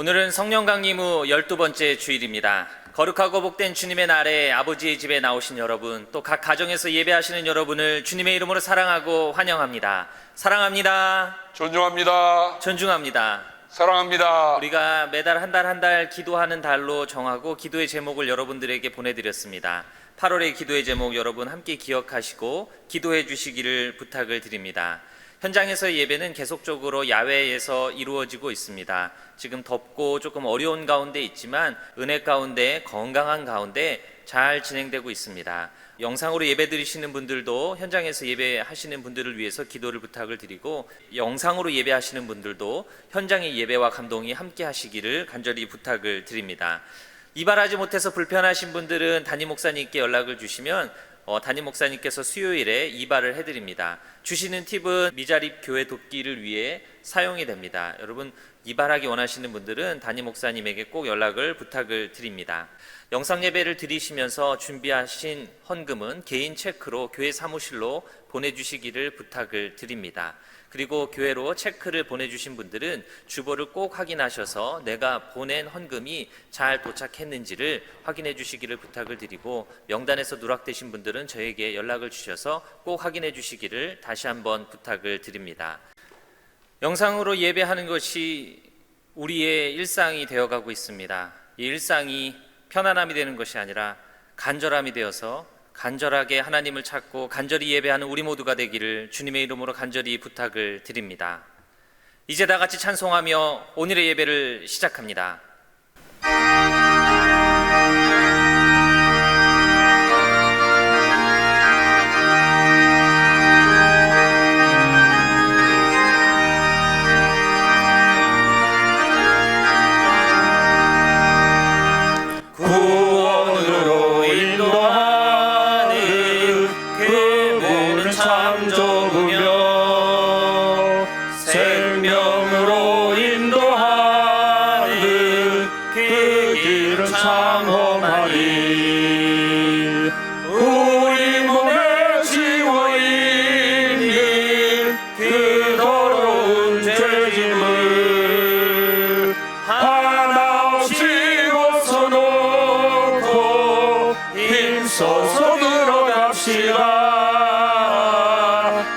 오늘은 성령 강림 후 12번째 주일입니다. 거룩하고 복된 주님의 날에 아버지의 집에 나오신 여러분, 또 각 가정에서 예배하시는 여러분을 주님의 이름으로 사랑하고 환영합니다. 사랑합니다. 존중합니다. 존중합니다. 사랑합니다. 우리가 매달 한 달 기도하는 달로 정하고 기도의 제목을 여러분들에게 보내드렸습니다. 8월의 기도의 제목 여러분 함께 기억하시고 기도해 주시기를 부탁을 드립니다. 현장에서의 예배는 계속적으로 야외에서 이루어지고 있습니다. 지금 덥고 조금 어려운 가운데 있지만 은혜 가운데 건강한 가운데 잘 진행되고 있습니다. 영상으로 예배 드리시는 분들도 현장에서 예배하시는 분들을 위해서 기도를 부탁을 드리고, 영상으로 예배하시는 분들도 현장의 예배와 감동이 함께 하시기를 간절히 부탁을 드립니다. 이발하지 못해서 불편하신 분들은 담임 목사님께 연락을 주시면 담임 목사님께서 수요일에 이발을 해드립니다. 주시는 팁은 미자립 교회 돕기를 위해 사용이 됩니다. 여러분, 이발하기 원하시는 분들은 담임 목사님에게 꼭 연락을 부탁을 드립니다. 영상 예배를 드리시면서 준비하신 헌금은 개인 체크로 교회 사무실로 보내주시기를 부탁을 드립니다. 그리고 교회로 체크를 보내주신 분들은 주보를 꼭 확인하셔서 내가 보낸 헌금이 잘 도착했는지를 확인해 주시기를 부탁을 드리고, 명단에서 누락되신 분들은 저에게 연락을 주셔서 꼭 확인해 주시기를 다시 한번 부탁을 드립니다. 영상으로 예배하는 것이 우리의 일상이 되어가고 있습니다. 이 일상이 편안함이 되는 것이 아니라 간절함이 되어서 간절하게 하나님을 찾고 간절히 예배하는 우리 모두가 되기를 주님의 이름으로 간절히 부탁을 드립니다. 이제 다 같이 찬송하며 오늘의 예배를 시작합니다.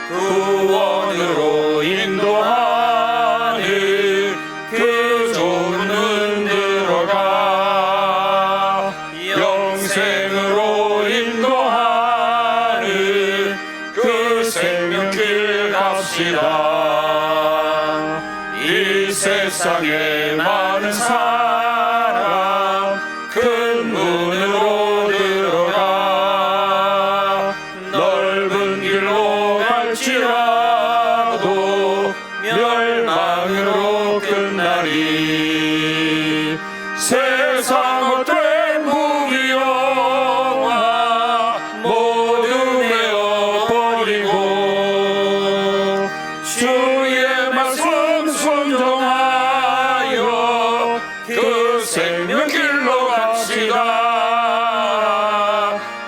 구원으로 인도하는 그 좋은 문 들어가, 영생으로 인도하는 그 생명길 갑시다. 이 세상에 많은 사람 큰 문으로 들어가, 넓은 길로 갈지라도 멸망으로 끝나리. 세상 헛된 무기영화 모두 메어버리고, 주의 말씀 순종하여 그 생명길로 갑시다.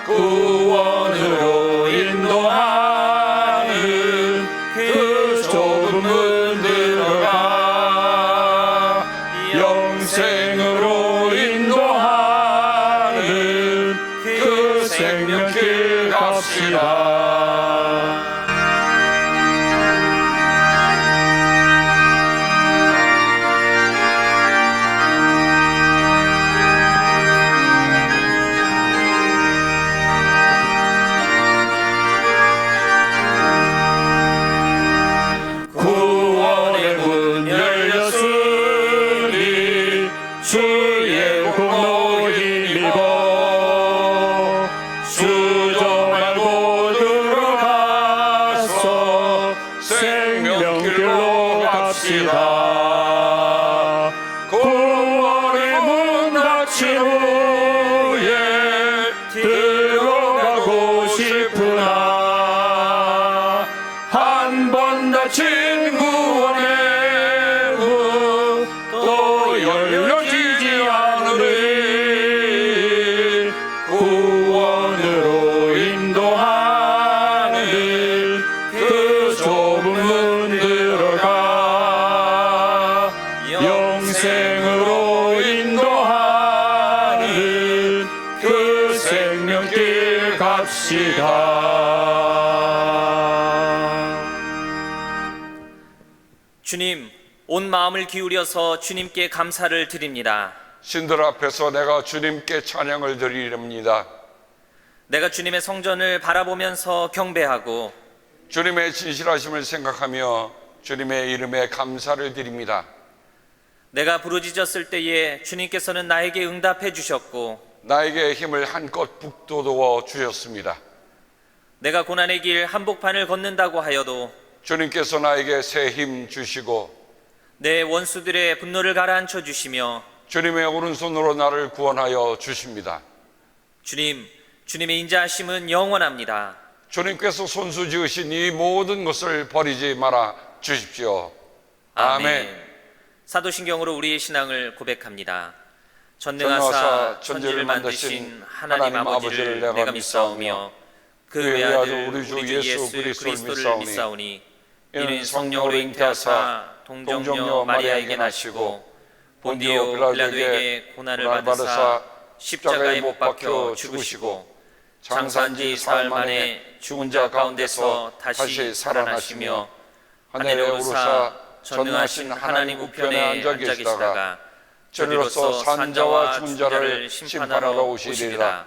구원으로 인도하는 그 좁은 문 들어가, 영생으로 인도하는 그 생명길 갑시다. 구원의 문 열렸으니 주의 공로 힘입어 수저 말고 들어가서 생명길로 갑시다. 구원의 문 닫힌 후에 들어가고 싶으나 한 번 닫힌 구원의 문 또 열려지지 않으리. 구원으로 인도하는 그 좁은 문 들어가, 영생으로 주님, 온 마음을 기울여서 주님께 감사를 드립니다. 신들 앞에서 내가 주님께 찬양을 드리렵니다. 내가 주님의 성전을 바라보면서 경배하고 주님의 진실하심을 생각하며 주님의 이름에 감사를 드립니다. 내가 부르짖었을 때에 주님께서는 나에게 응답해 주셨고 나에게 힘을 한껏 북돋워 주셨습니다. 내가 고난의 길 한복판을 걷는다고 하여도 주님께서 나에게 새 힘 주시고 내 원수들의 분노를 가라앉혀 주시며 주님의 오른손으로 나를 구원하여 주십니다. 주님, 주님의 인자하심은 영원합니다. 주님께서 손수 지으신 이 모든 것을 버리지 말아 주십시오. 아멘. 사도신경으로 우리의 신앙을 고백합니다. 전능하사 전능하사 천지를 만드신 하나님 아버지를 내가 믿사오며 그 외아들 우리 주 예수 그리스도를 믿사오니 이는 성령으로 잉태하사 동정녀 마리아에게 나시고 본디오 빌라도에게 고난을 받으사 십자가에 못 박혀 죽으시고 장사한 지 사흘 만에 죽은 자 가운데서 다시 살아나시며 하늘에 오르사 전능하신 하나님 우편에 앉아 계시다가 저리로서 산자와 죽은 자를 심판하러 오시리라.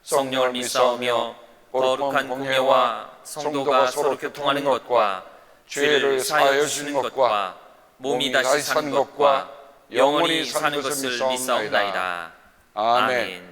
성령을 믿사오며 거룩한 공예와 성도가 서로 교통하는 것과 죄를 사하여 주는 것과 몸이 다시 산 것과 영원히 사는 것을 믿사옵나이다. 아멘.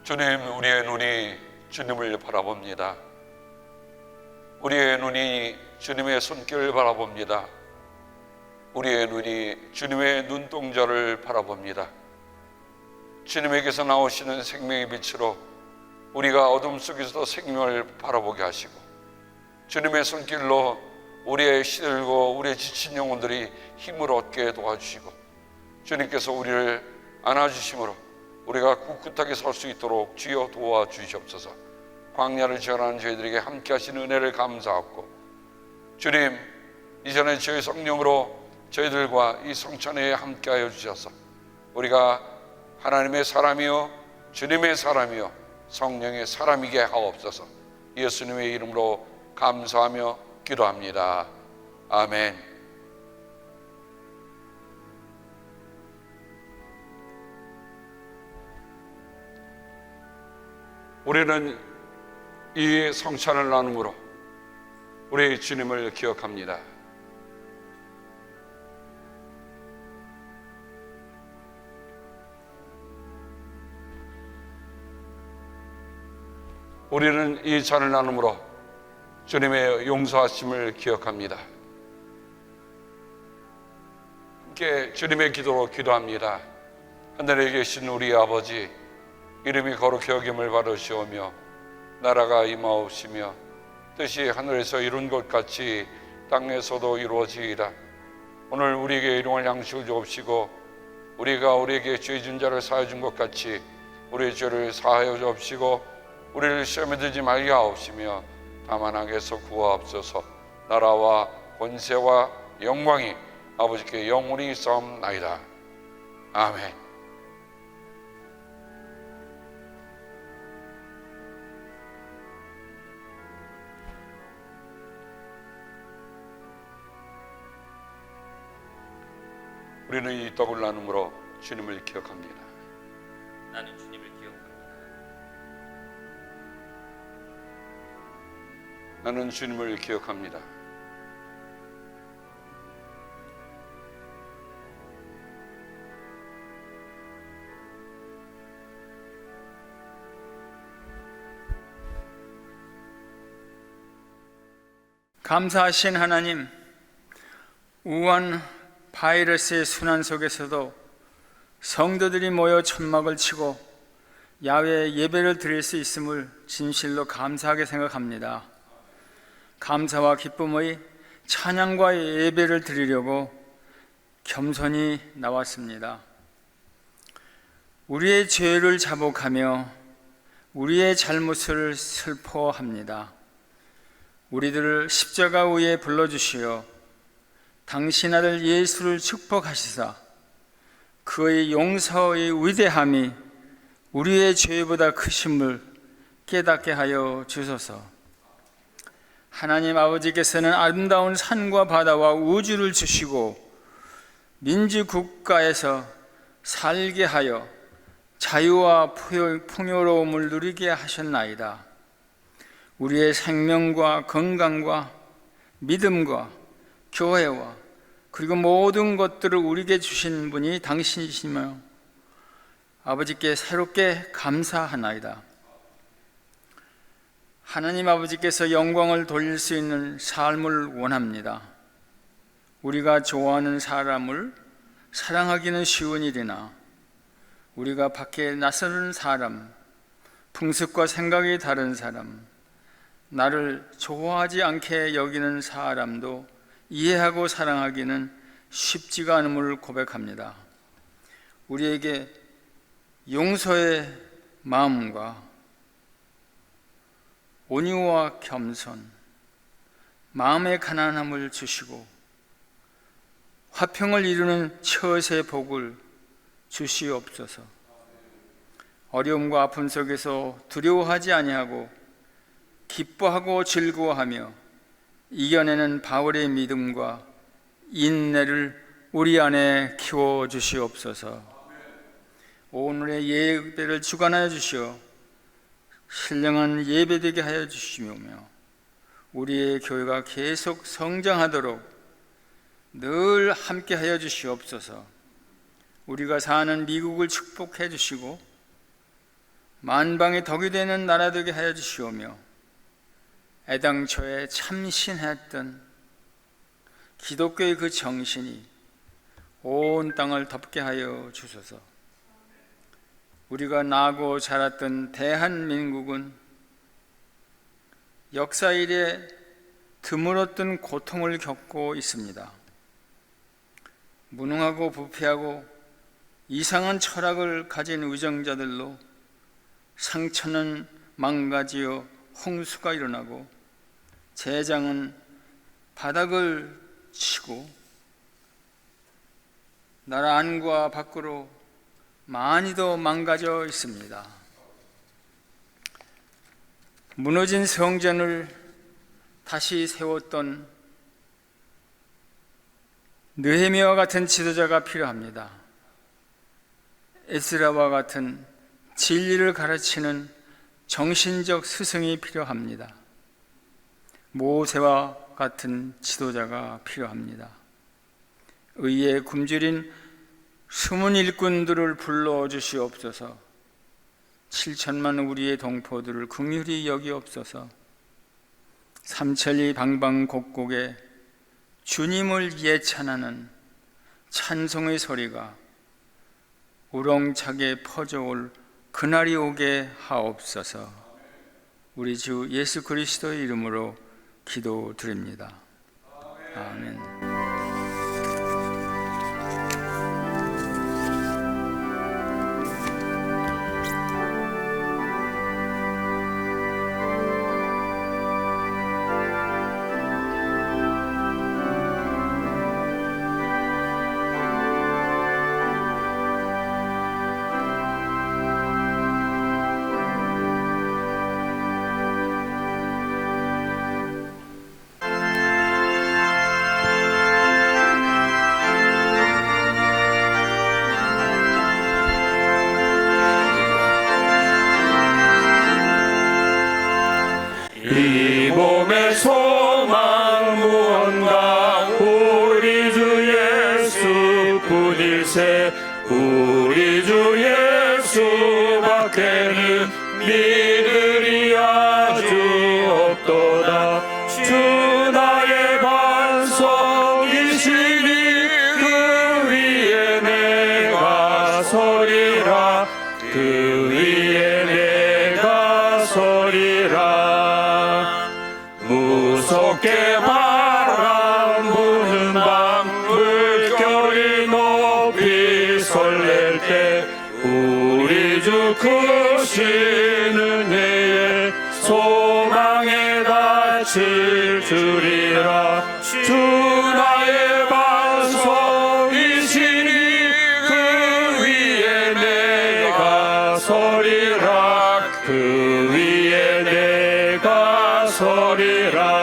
주님, 우리의 눈이 주님을 바라봅니다. 우리의 눈이 주님의 손길을 바라봅니다. 우리의 눈이 주님의 눈동자를 바라봅니다. 주님에게서 나오시는 생명의 빛으로 우리가 어둠 속에서도 생명을 바라보게 하시고 주님의 손길로 우리의 시들고 우리의 지친 영혼들이 힘을 얻게 도와주시고 주님께서 우리를 안아주심으로 우리가 꿋꿋하게 설 수 있도록 주여 도와주시옵소서. 광야를 지원하는 저희들에게 함께 하시는 은혜를 감사하고 주님, 이전에 저희 성령으로 저희들과 이 성찬회에 함께 하여 주셔서 우리가 하나님의 사람이요 주님의 사람이요 성령의 사람이게 하옵소서. 예수님의 이름으로 감사하며 기도합니다. 아멘. 우리는 이 성찬을 나눔으로 우리 주님을 기억합니다. 우리는 이 잔을 나눔으로 주님의 용서하심을 기억합니다. 함께 주님의 기도로 기도합니다. 하늘에 계신 우리 아버지, 이름이 거룩히 여김을 받으시오며 나라가 임하옵시며 뜻이 하늘에서 이룬 것 같이 땅에서도 이루어지이다. 오늘 우리에게 일용할 양식을 주옵시고 우리가 우리에게 죄 진 자를 사하여 준 것 같이 우리의 죄를 사하여 주옵시고 우리를 시험에 들지 말게 하옵시며 다만 악에서 구하옵소서. 나라와 권세와 영광이 아버지께 영원히 있사옵나이다. 아멘. 우리는 이 떡을 나눔으로 주님을 기억합니다. 나는 주님을 기억합니다. 나는 주님을 기억합니다. 감사하신 하나님, 우한 바이러스의 순환 속에서도 성도들이 모여 천막을 치고 야외 예배를 드릴 수 있음을 진실로 감사하게 생각합니다. 감사와 기쁨의 찬양과 예배를 드리려고 겸손히 나왔습니다. 우리의 죄를 자복하며 우리의 잘못을 슬퍼합니다. 우리들을 십자가 위에 불러주시어 당신 아들 예수를 축복하시사 그의 용서의 위대함이 우리의 죄보다 크심을 깨닫게 하여 주소서. 하나님 아버지께서는 아름다운 산과 바다와 우주를 주시고 민주국가에서 살게 하여 자유와 풍요로움을 누리게 하셨나이다. 우리의 생명과 건강과 믿음과 교회와 그리고 모든 것들을 우리에게 주신 분이 당신이시며 아버지께 새롭게 감사하나이다. 하나님 아버지께서 영광을 돌릴 수 있는 삶을 원합니다. 우리가 좋아하는 사람을 사랑하기는 쉬운 일이나 우리가 밖에 낯선 사람, 풍습과 생각이 다른 사람, 나를 좋아하지 않게 여기는 사람도 이해하고 사랑하기는 쉽지가 않음을 고백합니다. 우리에게 용서의 마음과 온유와 겸손, 마음의 가난함을 주시고 화평을 이루는 처세 복을 주시옵소서. 어려움과 아픔 속에서 두려워하지 아니하고 기뻐하고 즐거워하며 이겨내는 바울의 믿음과 인내를 우리 안에 키워 주시옵소서. 오늘의 예배를 주관하여 주시어 신령한 예배되게 하여 주시며 우리의 교회가 계속 성장하도록 늘 함께 하여 주시옵소서. 우리가 사는 미국을 축복해 주시고 만방의 덕이 되는 나라 되게 하여 주시오며 애당초에 참신했던 기독교의 그 정신이 온 땅을 덮게 하여 주소서. 우리가 나고 자랐던 대한민국은 역사 이래 드물었던 고통을 겪고 있습니다. 무능하고 부패하고 이상한 철학을 가진 위정자들로 상처는 망가지어 홍수가 일어나고 재장은 바닥을 치고 나라 안과 밖으로 많이도 망가져 있습니다. 무너진 성전을 다시 세웠던 느헤미야와 같은 지도자가 필요합니다. 에스라와 같은 진리를 가르치는 정신적 스승이 필요합니다. 모세와 같은 지도자가 필요합니다. 의에 굶주린 숨은 일꾼들을 불러주시옵소서. 7천만 우리의 동포들을 긍휼히 여기옵소서. 삼천리 방방곡곡에 주님을 예찬하는 찬송의 소리가 우렁차게 퍼져올 그날이 오게 하옵소서. 우리 주 예수 그리스도의 이름으로 기도드립니다. 아멘. 이 몸의 소망 무언가 우리 주 예수뿐일세. 우리 주 예수밖에는 믿으리 아주 없도다. 주 나의 반석이시니 그 위에 내가 서리라. 그 위에 내가 서리라. 무섭게 바람 부는 밤 물결이 높이 설렐 때 우리 주 크신 은혜에 소망에 닿칠 줄이라. 주 나의 반석이시니 그 위에 내가 서리라. 그 위에 내가 서리라.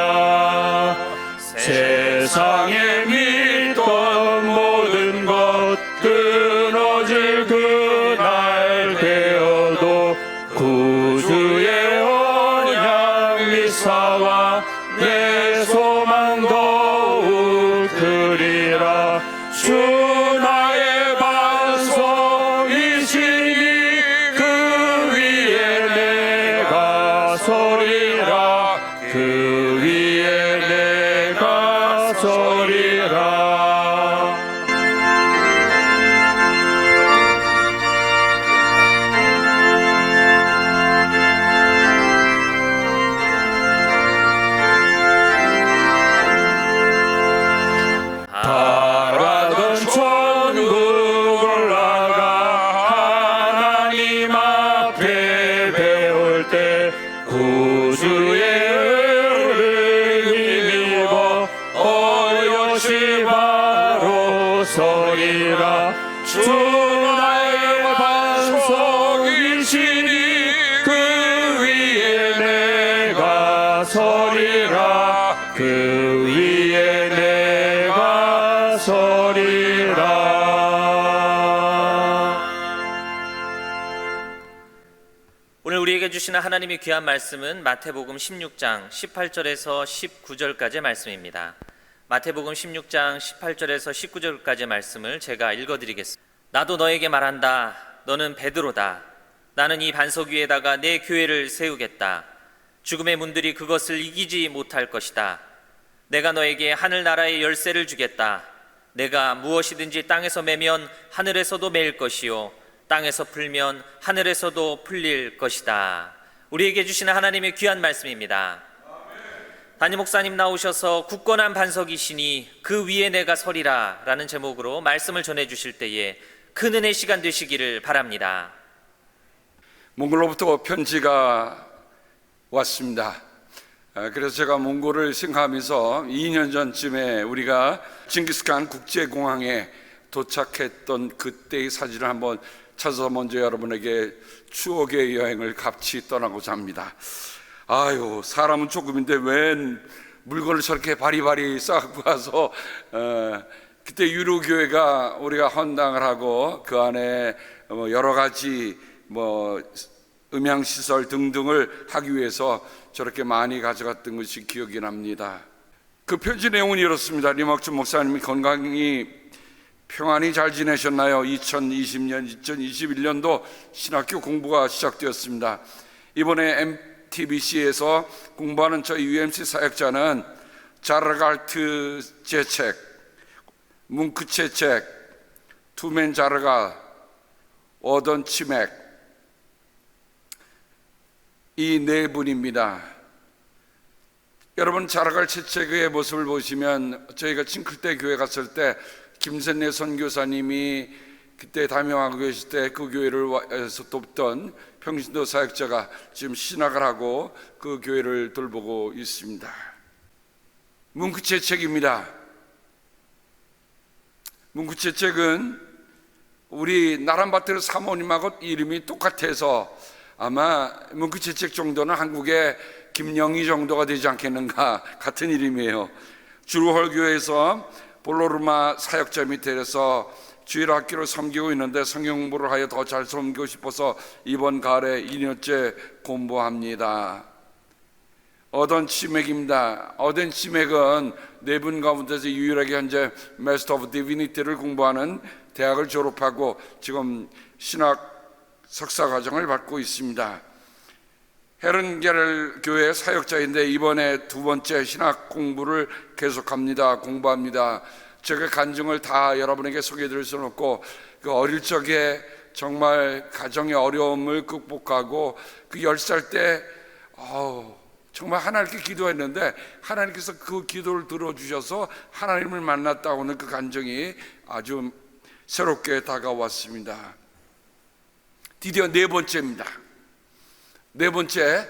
세상에 믿던 모든 것 끊어질 그날 되어도 구주의 언약 미사와 내 소망 더욱 크리라. 주 나의 반석이시니 그 위에 내가 서리라. 그 위에 내가 서리라. 바라던 천국 올라가 하나님 앞에 배울 때 구주의 은혜 힘입어 어여시 바로 서리라. 주 나의 반석이시니 그 위에 내가 서리라. 그 위에 내가 서리라. 오늘 우리에게 주시는 하나님의 귀한 말씀은 마태복음 16장 18절에서 19절까지의 말씀입니다. 마태복음 16장 18절에서 19절까지의 말씀을 제가 읽어드리겠습니다. 나도 너에게 말한다. 너는 베드로다. 나는 이 반석 위에다가 내 교회를 세우겠다. 죽음의 문들이 그것을 이기지 못할 것이다. 내가 너에게 하늘나라의 열쇠를 주겠다. 내가 무엇이든지 땅에서 매면 하늘에서도 매일 것이요 땅에서 풀면 하늘에서도 풀릴 것이다. 우리에게 주시는 하나님의 귀한 말씀입니다. 담임 목사님 나오셔서 굳건한 반석이시니 그 위에 내가 서리라 라는 제목으로 말씀을 전해주실 때에 큰 은혜 시간 되시기를 바랍니다. 몽골로부터 편지가 왔습니다. 그래서 제가 몽골을 생각하면서 2년 전쯤에 우리가 징기스칸 국제공항에 도착했던 그때의 사진을 한번 찾아서 먼저 여러분에게 추억의 여행을 같이 떠나고자 합니다. 아유, 사람은 조금인데 웬 물건을 저렇게 바리바리 쌓고 와서 그때 유로교회가 우리가 헌당을 하고 그 안에 여러 가지 음향시설 등등을 하기 위해서 저렇게 많이 가져갔던 것이 기억이 납니다. 그 편지 내용은 이렇습니다. 리막준 목사님이 건강히 평안히 잘 지내셨나요? 2020년, 2021년도 신학교 공부가 시작되었습니다. 이번에 MTBC에서 공부하는 저희 UMC 사역자는 자르갈트 제책, 뭉크 제책, 투맨 자르가, 어던 치맥, 이 네 분입니다. 여러분 자라갈 채책의 모습을 보시면 저희가 칭클대 교회 갔을 때 김선래 선교사님이 그때 담임하고 계실 때 그 교회를에서 돕던 평신도 사역자가 지금 신학을 하고 그 교회를 돌보고 있습니다. 뭉크채책입니다. 뭉크채책은 우리 나란바테르 사모님하고 이름이 똑같아서 아마 뭉크채책 정도는 한국의 김영희 정도가 되지 않겠는가 같은 이름이에요. 주루헐교회에서 볼로르마 사역자 밑에서 주일학교를 섬기고 있는데 성경 공부를 하여 더 잘 섬기고 싶어서 이번 가을에 2년째 공부합니다. 어던 치맥입니다. 어던 치맥은 네 분 가운데서 유일하게 현재 마스터 오브 디비니티를 공부하는 대학을 졸업하고 지금 신학 석사 과정을 받고 있습니다. 헤른겔 교회 사역자인데 이번에 두 번째 신학 공부를 계속합니다. 공부합니다. 제가 간증을 다 여러분에게 소개해드릴 수는 없고, 그 어릴 적에 정말 가정의 어려움을 극복하고 그 10살 때 정말 하나님께 기도했는데 하나님께서 그 기도를 들어주셔서 하나님을 만났다고는 그 간증이 아주 새롭게 다가왔습니다. 드디어 네 번째입니다. 네 번째,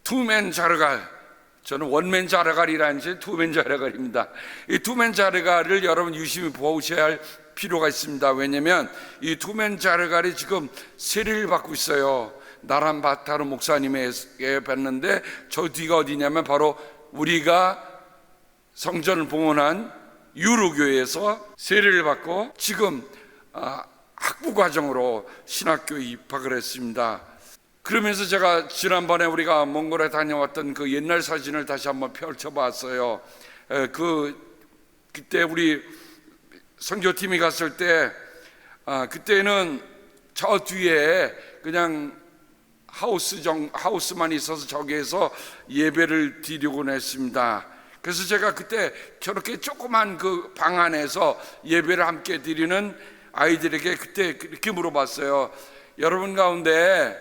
투맨 자르갈. 저는 원맨 자르갈이라는지 투맨 자르갈입니다. 이 투맨 자르갈을 여러분 유심히 보셔야 할 필요가 있습니다. 왜냐하면 이 투맨 자르갈이 지금 세례를 받고 있어요. 나란 바타르 목사님에게 뵀는데 저 뒤가 어디냐면 바로 우리가 성전을 봉헌한 유로교회에서 세례를 받고 지금 학부 과정으로 신학교에 입학을 했습니다. 그러면서 제가 지난번에 우리가 몽골에 다녀왔던 그 옛날 사진을 다시 한번 펼쳐봤어요. 그때 우리 선교팀이 갔을 때 그때는 저 뒤에 그냥 하우스만 있어서 저기에서 예배를 드리곤 했습니다. 그래서 제가 그때 저렇게 조그만 그 방 안에서 예배를 함께 드리는 아이들에게 그때 이렇게 물어봤어요. 여러분 가운데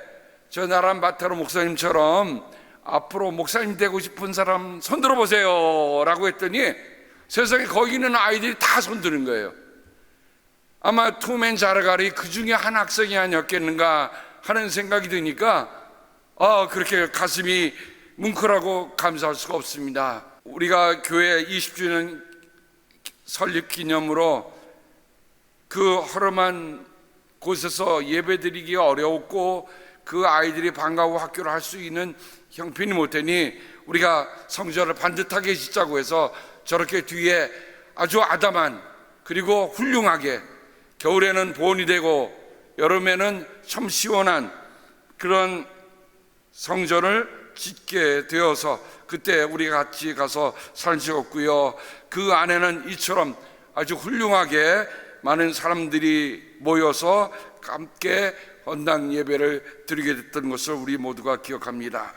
저 나란 바타르 목사님처럼 앞으로 목사님 되고 싶은 사람 손 들어보세요 라고 했더니 세상에 거기 있는 아이들이 다 손 드는 거예요. 아마 투맨 자르갈이 그 중에 한 학생이 아니었겠는가 하는 생각이 드니까 그렇게 가슴이 뭉클하고 감사할 수가 없습니다. 우리가 교회 20주년 설립 기념으로 그 허름한 곳에서 예배드리기가 어려웠고 그 아이들이 방과후 학교를 할 수 있는 형편이 못 되니 우리가 성전을 반듯하게 짓자고 해서 저렇게 뒤에 아주 아담한 그리고 훌륭하게 겨울에는 보온이 되고 여름에는 참 시원한 그런 성전을 짓게 되어서 그때 우리가 같이 가서 사진 찍었고요. 그 안에는 이처럼 아주 훌륭하게 많은 사람들이 모여서 함께 헌당 예배를 드리게 됐던 것을 우리 모두가 기억합니다.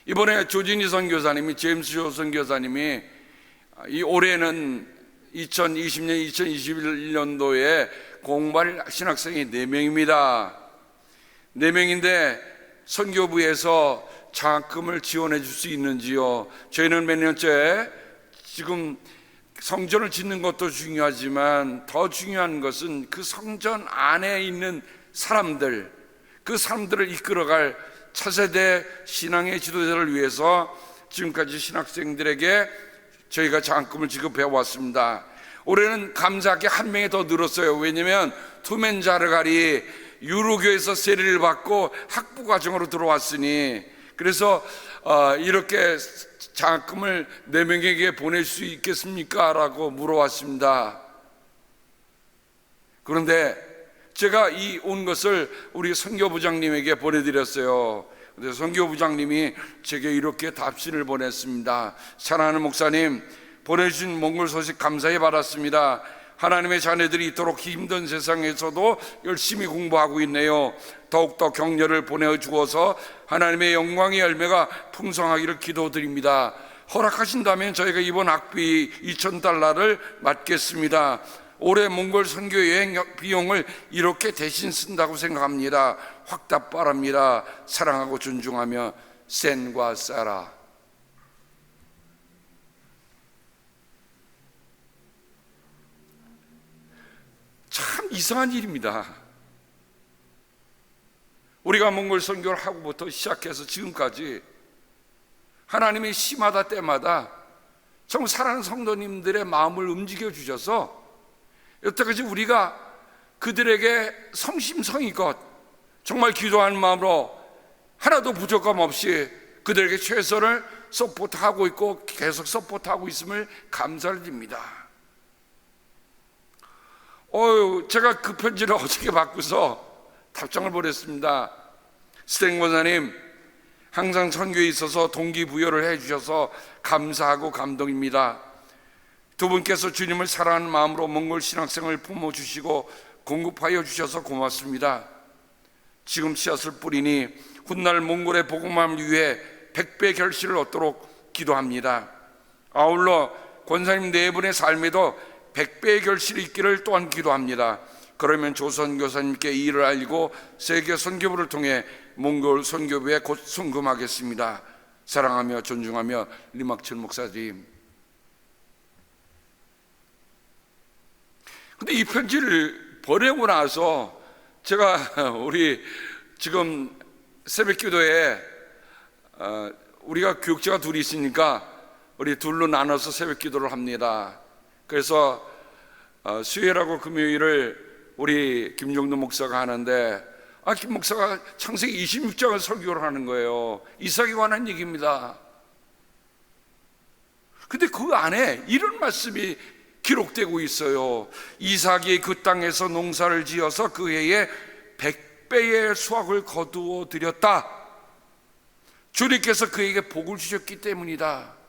이번에 조진희 선교사님이 제임스 조 선교사님이 이 올해는 2020년 2021년도에 공부할 신학생이 4명입니다 4명인데 선교부에서 장학금을 지원해 줄 수 있는지요? 저희는 몇 년째 지금 성전을 짓는 것도 중요하지만 더 중요한 것은 그 성전 안에 있는 사람들, 그 사람들을 이끌어갈 차세대 신앙의 지도자를 위해서 지금까지 신학생들에게 저희가 장학금을 지급해 왔습니다. 올해는 감사하게 1명이 더 늘었어요. 왜냐하면 투맨 자르갈이 유로교에서 세례를 받고 학부 과정으로 들어왔으니 그래서 이렇게 장학금을 4명에게 보낼 수 있겠습니까? 라고 물어왔습니다. 그런데 제가 이 온 것을 우리 선교부장님에게 보내드렸어요. 근데 선교부장님이 제게 이렇게 답신을 보냈습니다. 사랑하는 목사님, 보내주신 몽골 소식 감사히 받았습니다. 하나님의 자녀들이 이토록 힘든 세상에서도 열심히 공부하고 있네요. 더욱더 격려를 보내주어서 하나님의 영광의 열매가 풍성하기를 기도드립니다. 허락하신다면 저희가 이번 학비 $2,000를 맡겠습니다. 올해 몽골 선교 여행 비용을 이렇게 대신 쓴다고 생각합니다. 확답 바랍니다. 사랑하고 존중하며 센과 사라. 참 이상한 일입니다. 우리가 몽골 선교를 하고부터 시작해서 지금까지 하나님이 시마다 때마다 정말 사랑하는 성도님들의 마음을 움직여 주셔서 여태까지 우리가 그들에게 성심성의껏 정말 기도하는 마음으로 하나도 부족함 없이 그들에게 최선을 서포트하고 있고 계속 서포트하고 있음을 감사를 드립니다. 제가 그 편지를 어저께 받고서 답장을 보냈습니다. 스탱 권사님, 항상 선교에 있어서 동기부여를 해주셔서 감사하고 감동입니다. 두 분께서 주님을 사랑하는 마음으로 몽골 신학생을 품어주시고 공급하여 주셔서 고맙습니다. 지금 씨앗을 뿌리니 훗날 몽골의 복음화를 위해 100배 결실을 얻도록 기도합니다. 아울러 권사님 네 분의 삶에도 100배의 결실이 있기를 또한 기도합니다. 그러면 조선 교사님께 이 일을 알리고 세계 선교부를 통해 몽골 선교부에 곧 송금하겠습니다. 사랑하며 존중하며 리막철 목사님. 근데 이 편지를 보내고 나서 제가 우리 지금 새벽 기도에 우리가 교육자가 둘이 있으니까 우리 둘로 나눠서 새벽 기도를 합니다. 그래서 수요일하고 금요일을 우리 김종도 목사가 하는데 김 목사가 창세기 26장을 설교를 하는 거예요. 이삭에 관한 얘기입니다. 근데 그 안에 이런 말씀이 기록되고 있어요. 이삭이 그 땅에서 농사를 지어서 그 해에 100배의 수확을 거두어 드렸다. 주님께서 그에게 복을 주셨기 때문이다.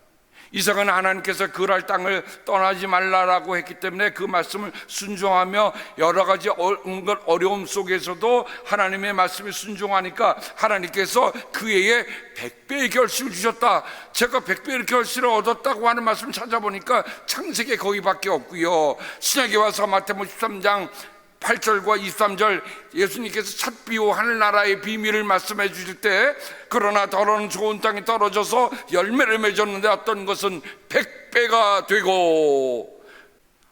이삭은 하나님께서 그랄 땅을 떠나지 말라라고 했기 때문에 그 말씀을 순종하며 여러 가지 어려움 속에서도 하나님의 말씀에 순종하니까 하나님께서 그 해에 100배의 결실을 주셨다. 제가 100배의 결실을 얻었다고 하는 말씀을 찾아보니까 창세기에 거기밖에 없고요. 신약에 와서 마태복음 13장 8절과 23절 예수님께서 찻비오 하늘나라의 비밀을 말씀해 주실 때 그러나 더러운 좋은 땅에 떨어져서 열매를 맺었는데 어떤 것은 100배가 되고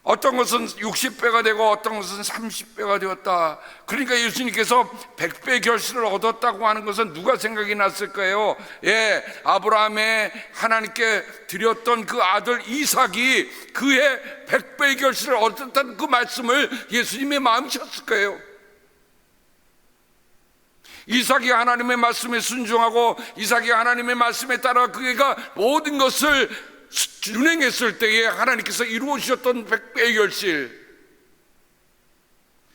어떤 것은 60배가 되고 어떤 것은 30배가 되었다. 그러니까 예수님께서 100배 결실을 얻었다고 하는 것은 누가 생각이 났을까요? 아브라함의 하나님께 드렸던 그 아들 이삭이 그의 100배의 결실을 얻었다는 그 말씀을 예수님의 마음이셨을 거예요. 이삭이 하나님의 말씀에 순종하고 이삭이 하나님의 말씀에 따라 그가 모든 것을 준행했을 때에 하나님께서 이루어 주셨던 100배의 결실.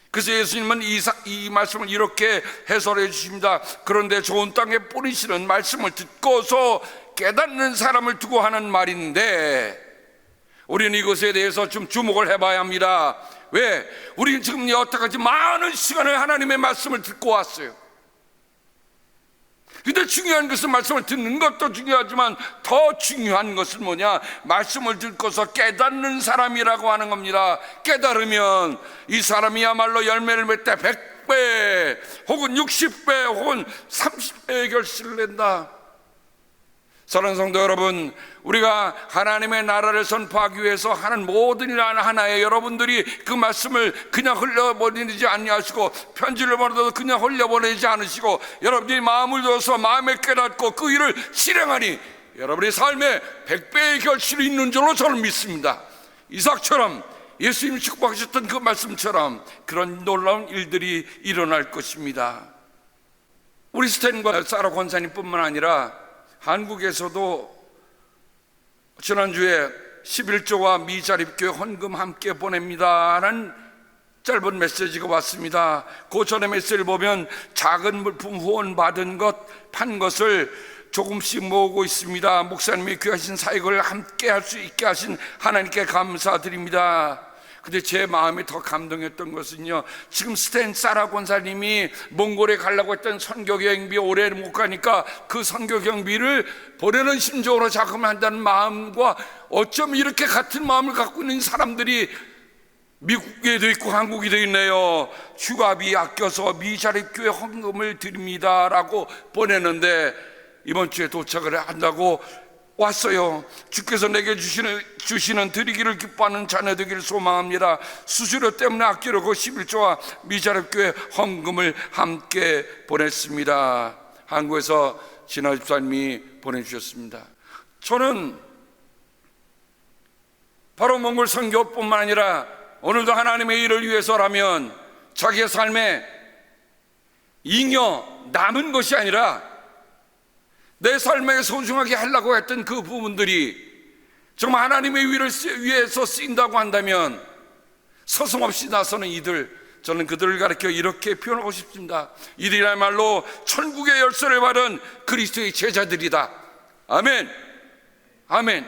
그래서 예수님은 이 말씀을 이렇게 해설해 주십니다. 그런데 좋은 땅에 뿌리시는 말씀을 듣고서 깨닫는 사람을 두고 하는 말인데 우리는 이것에 대해서 좀 주목을 해봐야 합니다. 왜? 우리는 지금 여태까지 많은 시간을 하나님의 말씀을 듣고 왔어요. 근데 중요한 것은 말씀을 듣는 것도 중요하지만 더 중요한 것은 뭐냐? 말씀을 듣고서 깨닫는 사람이라고 하는 겁니다. 깨달으면 이 사람이야말로 열매를 맺되 100배 혹은 60배 혹은 30배의 결실을 낸다. 사랑하는 성도 여러분, 우리가 하나님의 나라를 선포하기 위해서 하는 모든 일 하나에 여러분들이 그 말씀을 그냥 흘려보내지 아니하시고 편지를 보내도 그냥 흘려보내지 않으시고 여러분들이 마음을 두어서 마음에 깨닫고 그 일을 실행하니 여러분의 삶에 100배의 결실이 있는 줄로 저는 믿습니다. 이삭처럼 예수님이 축복하셨던 그 말씀처럼 그런 놀라운 일들이 일어날 것입니다. 우리 스탠과 사라 권사님뿐만 아니라 한국에서도 지난주에 11조와 미자립교회 헌금 함께 보냅니다 라는 짧은 메시지가 왔습니다. 그 전에 메시지를 보면 작은 물품 후원 받은 것, 판 것을 조금씩 모으고 있습니다. 목사님이 귀하신 사역을 함께 할 수 있게 하신 하나님께 감사드립니다. 근데 제 마음이 더 감동했던 것은요, 지금 스탠 사라 권사님이 몽골에 가려고 했던 선교경비 올해 못 가니까 그 선교경비를 보내는 심정으로 자금한다는 마음과 어쩜 이렇게 같은 마음을 갖고 있는 사람들이 미국에도 있고 한국에도 있네요. 휴가비 아껴서 미자립교회 헌금을 드립니다 라고 보내는데 이번 주에 도착을 한다고 왔어요. 주께서 내게 주시는 드리기를 기뻐하는 자녀 되기를 소망합니다. 수수료 때문에 아끼려고 11조와 미자립교회 헌금을 함께 보냈습니다. 한국에서 진아 집사님이 보내주셨습니다. 저는 바로 몽골 선교뿐만 아니라 오늘도 하나님의 일을 위해서라면 자기의 삶에 잉여 남은 것이 아니라 내 삶에 소중하게 하려고 했던 그 부분들이 정말 하나님의 위를 위해서 쓰인다고 한다면 서슴없이 나서는 이들 저는 그들을 가리켜 이렇게 표현하고 싶습니다. 이들이야말로 천국의 열쇠를 받은 그리스도의 제자들이다. 아멘. 아멘.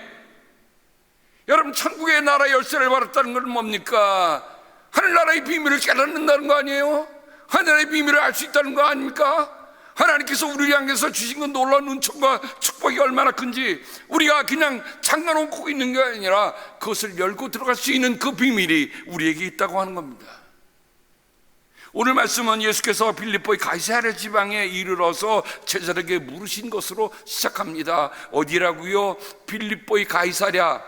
여러분, 천국의 나라 열쇠를 받았다는 건 뭡니까? 하늘나라의 비밀을 깨닫는다는 거 아니에요? 하늘의 비밀을 알 수 있다는 거 아닙니까? 하나님께서 우리를 향해서 주신 건 놀라운 은총과 축복이 얼마나 큰지, 우리가 그냥 잠가놓고 있는 게 아니라 그것을 열고 들어갈 수 있는 그 비밀이 우리에게 있다고 하는 겁니다. 오늘 말씀은 예수께서 빌립보의 가이사랴 지방에 이르러서 제자들에게 물으신 것으로 시작합니다. 어디라고요? 빌립보의 가이사랴라고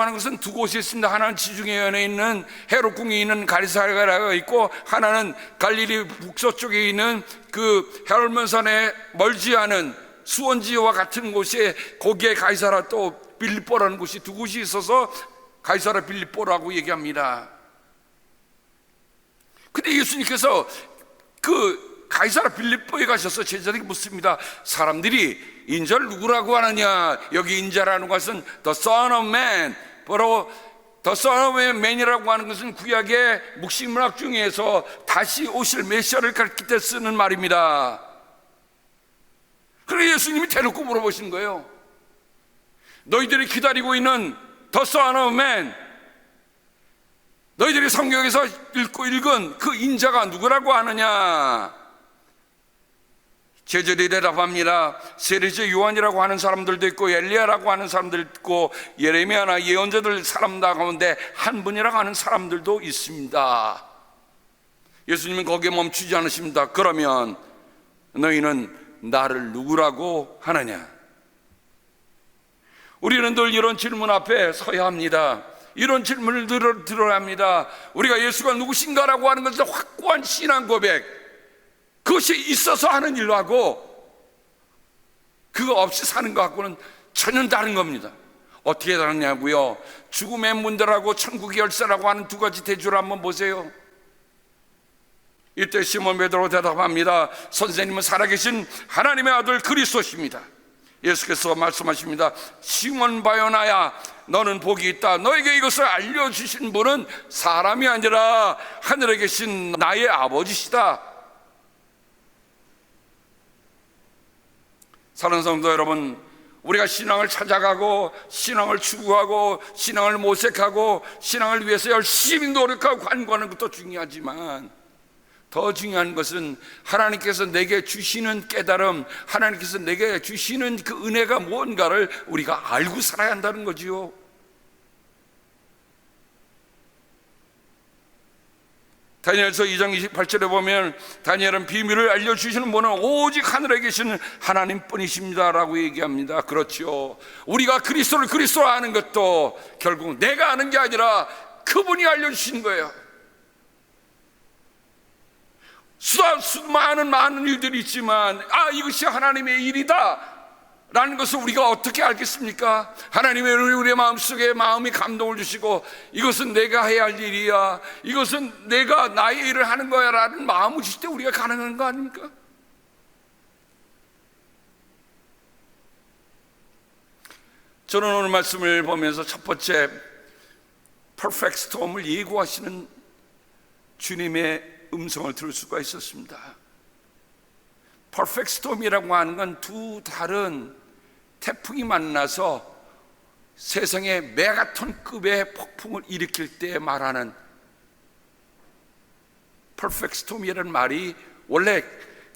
하는 것은 두 곳이 있습니다. 하나는 지중해연에 있는 헤롯궁이 있는 가이사랴가 있고, 하나는 갈릴리 북서쪽에 있는 그 헤롯문산에 멀지 않은 수원지와 같은 곳에, 거기에 가이사랴 또 빌립보라는 곳이 두 곳이 있어서 가이사랴 빌립보라고 얘기합니다. 근데 예수님께서 그 가이사랴 빌립보에 가셔서 제자들에게 묻습니다. 사람들이 인자를 누구라고 하느냐? 여기 인자라는 것은 The Son of Man, 바로 The Son of Man이라고 하는 것은 구약의 묵시문학 중에서 다시 오실 메시아를 가리킬 때 쓰는 말입니다. 그래서 예수님이 대놓고 물어보신 거예요. 너희들이 기다리고 있는 The Son of Man, 너희들이 성경에서 읽은 그 인자가 누구라고 하느냐? 제자들이 대답합니다. 세례자 요한이라고 하는 사람들도 있고, 엘리야라고 하는 사람들도 있고, 예레미야나 예언자들 사람 가운데 한 분이라고 하는 사람들도 있습니다. 예수님은 거기에 멈추지 않으십니다. 그러면 너희는 나를 누구라고 하느냐? 우리는 늘 이런 질문 앞에 서야 합니다. 이런 질문을 들어야 합니다. 우리가 예수가 누구신가라고 하는 것은 확고한 신앙 고백, 그것이 있어서 하는 일로 하고 그거 없이 사는 것하고는 전혀 다른 겁니다. 어떻게 다르냐고요? 죽음의 문들하고 천국의 열쇠라고 하는 두 가지 대조를 한번 보세요. 이때 시몬 베드로 대답합니다. 선생님은 살아계신 하나님의 아들 그리스도십니다. 예수께서 말씀하십니다. 시몬 바요나야, 너는 복이 있다. 너에게 이것을 알려주신 분은 사람이 아니라 하늘에 계신 나의 아버지시다. 사랑하는 성도 여러분, 우리가 신앙을 찾아가고 신앙을 추구하고 신앙을 모색하고 신앙을 위해서 열심히 노력하고 간구하는 것도 중요하지만, 더 중요한 것은 하나님께서 내게 주시는 깨달음, 하나님께서 내게 주시는 그 은혜가 뭔가를 우리가 알고 살아야 한다는 거지요. 다니엘서 2장 28절에 보면 다니엘은 비밀을 알려주시는 분은 오직 하늘에 계시는 하나님뿐이십니다 라고 얘기합니다. 그렇죠. 우리가 그리스도를 그리스도로 아는 것도 결국 내가 아는 게 아니라 그분이 알려주신 거예요. 많은 일들이 있지만 이것이 하나님의 일이다 라는 것을 우리가 어떻게 알겠습니까? 하나님이 우리의 마음속에 마음이 감동을 주시고 이것은 내가 해야 할 일이야, 이것은 내가 나의 일을 하는 거야 라는 마음을 주실 때 우리가 가능한 거 아닙니까? 저는 오늘 말씀을 보면서 첫 번째 퍼펙트 스톰을 예고하시는 주님의 음성을 들을 수가 있었습니다. 퍼펙트 스톰이라고 하는 건 두 다른 태풍이 만나서 세상에 메가톤급의 폭풍을 일으킬 때 말하는 퍼펙트 스톰이라는 말이 원래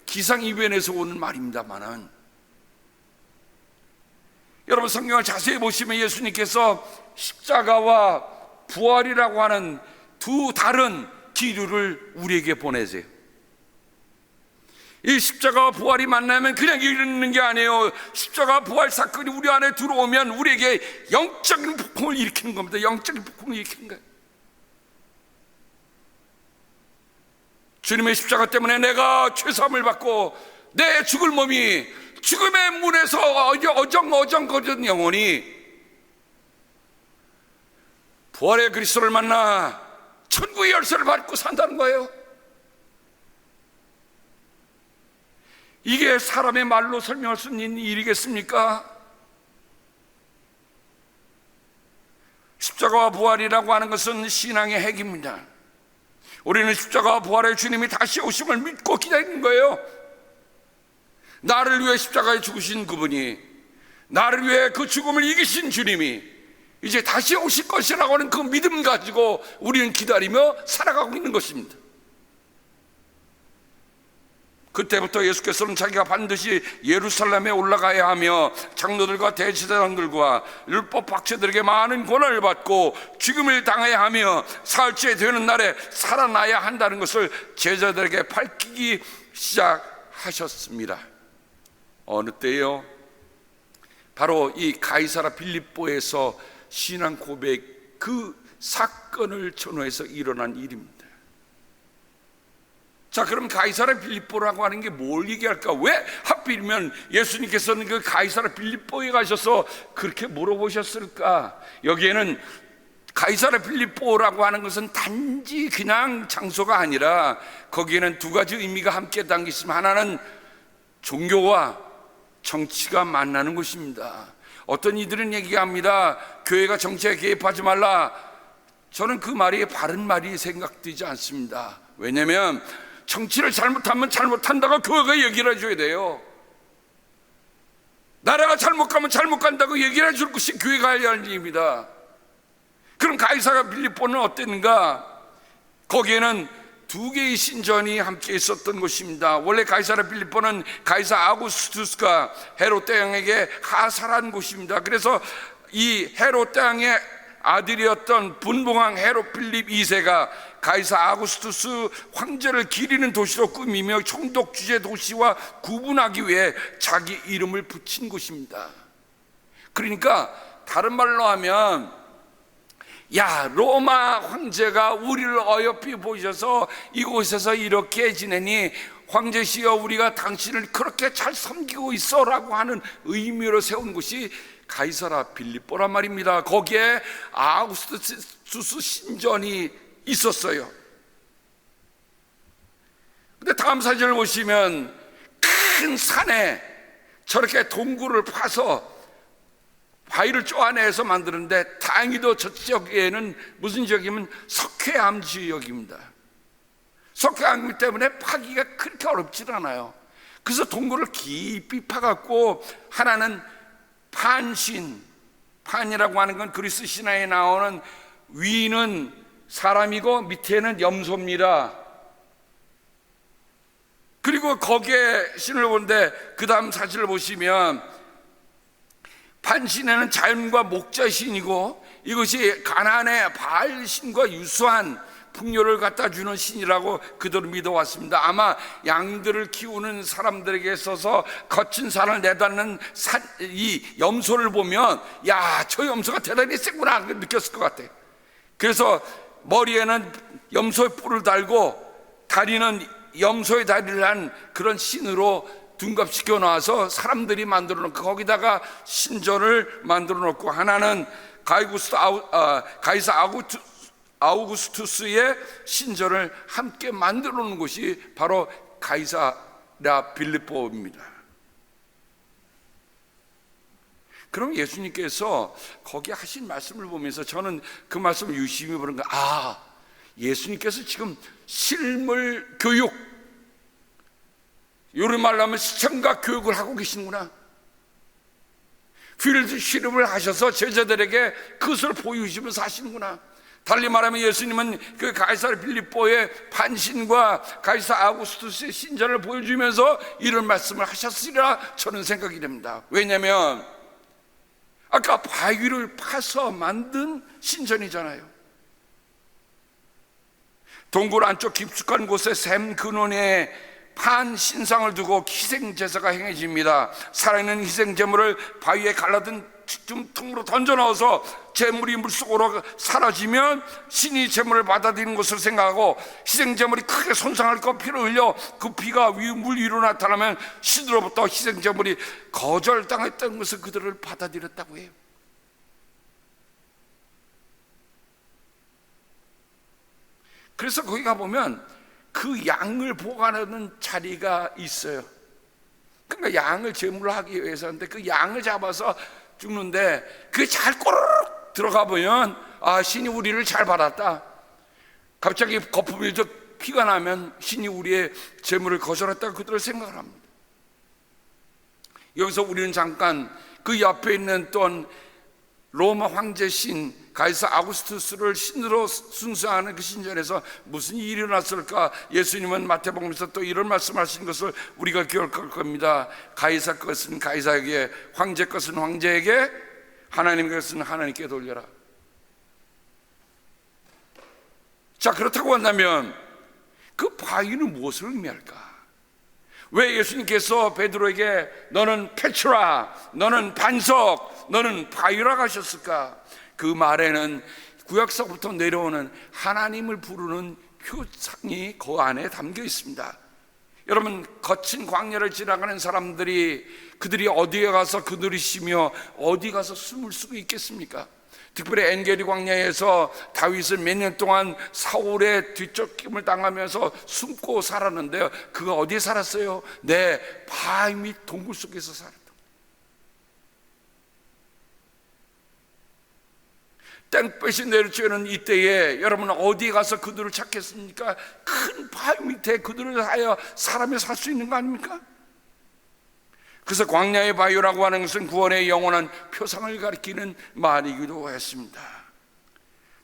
기상이변에서 오는 말입니다만은, 여러분 성경을 자세히 보시면 예수님께서 십자가와 부활이라고 하는 두 다른 기류를 우리에게 보내세요. 이 십자가와 부활이 만나면 그냥 이르는 게 아니에요. 십자가와 부활 사건이 우리 안에 들어오면 우리에게 영적인 폭풍을 일으키는 겁니다. 영적인 폭풍을 일으키는 거예요. 주님의 십자가 때문에 내가 죄사함을 받고 내 죽을 몸이 죽음의 문에서 어정거리던 영혼이 부활의 그리스도를 만나 천국의 열쇠를 받고 산다는 거예요. 이게 사람의 말로 설명할 수 있는 일이겠습니까? 십자가 십자가와 부활이라고 하는 것은 신앙의 핵입니다. 우리는 십자가와 부활의 주님이 다시 오심을 믿고 기다리는 거예요. 나를 위해 십자가에 죽으신 그분이, 나를 위해 그 죽음을 이기신 주님이 이제 다시 오실 것이라고 하는 그 믿음 가지고 우리는 기다리며 살아가고 있는 것입니다. 그때부터 예수께서는 자기가 반드시 예루살렘에 올라가야 하며 장로들과 대제사장들과 율법 박사들에게 많은 고난을 받고 죽음을 당해야 하며 사흘째 되는 날에 살아나야 한다는 것을 제자들에게 밝히기 시작하셨습니다. 어느 때요? 바로 이 가이사라 빌립보에서 신앙 고백 그 사건을 전후해서 일어난 일입니다. 자, 그럼 가이사라 빌립보라고 하는 게 뭘 얘기할까? 왜 하필이면 예수님께서는 그 가이사라 빌립보에 가셔서 그렇게 물어보셨을까? 여기에는 가이사라 빌립보라고 하는 것은 단지 그냥 장소가 아니라 거기에는 두 가지 의미가 함께 담겨 있습니다. 하나는 종교와 정치가 만나는 곳입니다. 어떤 이들은 얘기합니다. 교회가 정치에 개입하지 말라. 저는 그 말이 바른 말이 생각되지 않습니다. 왜냐하면 정치를 잘못하면 잘못한다고 교회가 얘기를 해줘야 돼요. 나라가 잘못 가면 잘못 간다고 얘기를 해줄 것이 교회가 해야 할 일입니다. 그럼 가이사라 빌립보는 어땠는가? 거기에는 두 개의 신전이 함께 있었던 곳입니다. 원래 가이사라 빌립보는 가이사 아구스투스가 헤롯 왕에게 하살한 곳입니다. 그래서 이 헤롯 왕의 아들이었던 분봉왕 헤롯 필립 2세가 가이사 아구스투스 황제를 기리는 도시로 꾸미며 총독 주재 도시와 구분하기 위해 자기 이름을 붙인 곳입니다. 그러니까 다른 말로 하면, 야, 로마 황제가 우리를 어여삐 보셔서 이곳에서 이렇게 지내니 황제시여 우리가 당신을 그렇게 잘 섬기고 있어라고 하는 의미로 세운 곳이 가이사라 빌립보란 말입니다. 거기에 아우구스투스 신전이 있었어요. 근데 다음 사진을 보시면 큰 산에 저렇게 동굴을 파서 바위를 쪼아내서 만드는데, 다행히도 저 지역에는 무슨 지역이면 석회암 지역입니다. 석회암 때문에 파기가 그렇게 어렵지 않아요. 그래서 동굴을 깊이 파갖고 하나는 판신, 판이라고 하는 건 그리스 신화에 나오는 위는 사람이고 밑에는 염소입니다. 그리고 거기에 신을 보는데 그 다음 사진을 보시면 판신에는 자연과 목자 신이고 이것이 가나안의 바알 신과 유사한 풍요를 갖다 주는 신이라고 그들은 믿어왔습니다. 아마 양들을 키우는 사람들에게 있어서 거친 산을 내닫는 이 염소를 보면, 야, 저 염소가 대단히 세구나 느꼈을 것 같아요. 그래서 머리에는 염소의 뿔을 달고 다리는 염소의 다리를 한 그런 신으로 둔갑시켜 놔서 사람들이 만들어 놓고 거기다가 신전을 만들어 놓고, 하나는 가이사 아우구스투스의 신전을 함께 만들어 놓은 곳이 바로 가이사라 빌립보입니다. 그럼 예수님께서 거기 하신 말씀을 보면서 저는 그 말씀을 유심히 보는 거예요. 아, 예수님께서 지금 실물 교육, 요런 말로 하면 시청각 교육을 하고 계시는구나. 필드 실험을 하셔서 제자들에게 그것을 보여주시면서 하시는구나. 달리 말하면 예수님은 그 가이사라 빌립보의 판신과 가이사 아구스투스의 신전을 보여주면서 이런 말씀을 하셨으리라 저는 생각이 됩니다. 왜냐하면 아까 바위를 파서 만든 신전이잖아요. 동굴 안쪽 깊숙한 곳에 샘 근원에 판 신상을 두고 희생 제사가 행해집니다. 살아있는 희생 제물을 바위에 갈라든 통으로 던져 넣어서 제물이 물속으로 사라지면 신이 제물을 받아들이는 것을 생각하고, 희생 제물이 크게 손상할 것 피를 흘려 그 피가 물 위로 나타나면 신으로부터 희생 제물이 거절당했던 것을 그들을 받아들였다고 해요. 그래서 거기 가보면 그 양을 보관하는 자리가 있어요. 그러니까 양을 제물로 하기 위해서인데 그 양을 잡아서 죽는데 그게 잘 꼬르륵 들어가 보면 신이 우리를 잘 받았다. 갑자기 거품이 피가 나면 신이 우리의 재물을 거절했다고 그들을 생각을 합니다. 여기서 우리는 잠깐 그 옆에 있는 또한 로마 황제 신 가이사 아구스투스를 신으로 순수하는 그 신전에서 무슨 일이 일어났을까? 예수님은 마태복음에서 또 이런 말씀하신 것을 우리가 기억할 겁니다. 가이사 것은 가이사에게, 황제 것은 황제에게, 하나님 것은 하나님께 돌려라. 자, 그렇다고 한다면 그 바위는 무엇을 의미할까? 왜 예수님께서 베드로에게 너는 페트라, 너는 반석, 너는 바위라 하셨을까? 그 말에는 구약서부터 내려오는 하나님을 부르는 표상이 그 안에 담겨 있습니다. 여러분, 거친 광야를 지나가는 사람들이 그들이 어디에 가서 그들이 쉬며 어디 가서 숨을 쓰고 있겠습니까? 특별히 엔게리 광야에서 다윗은 몇 년 동안 사울의 뒤쫓김을 당하면서 숨고 살았는데요, 그가 어디에 살았어요? 내 바위 및 동굴 속에서 살았다. 땡볕이 내리쬐는 이때에 여러분은 어디에 가서 그들을 찾겠습니까? 큰 바위 밑에 그들을 하여 사람이 살 수 있는 거 아닙니까? 그래서 광야의 바위라고 하는 것은 구원의 영원한 표상을 가리키는 말이기도 했습니다.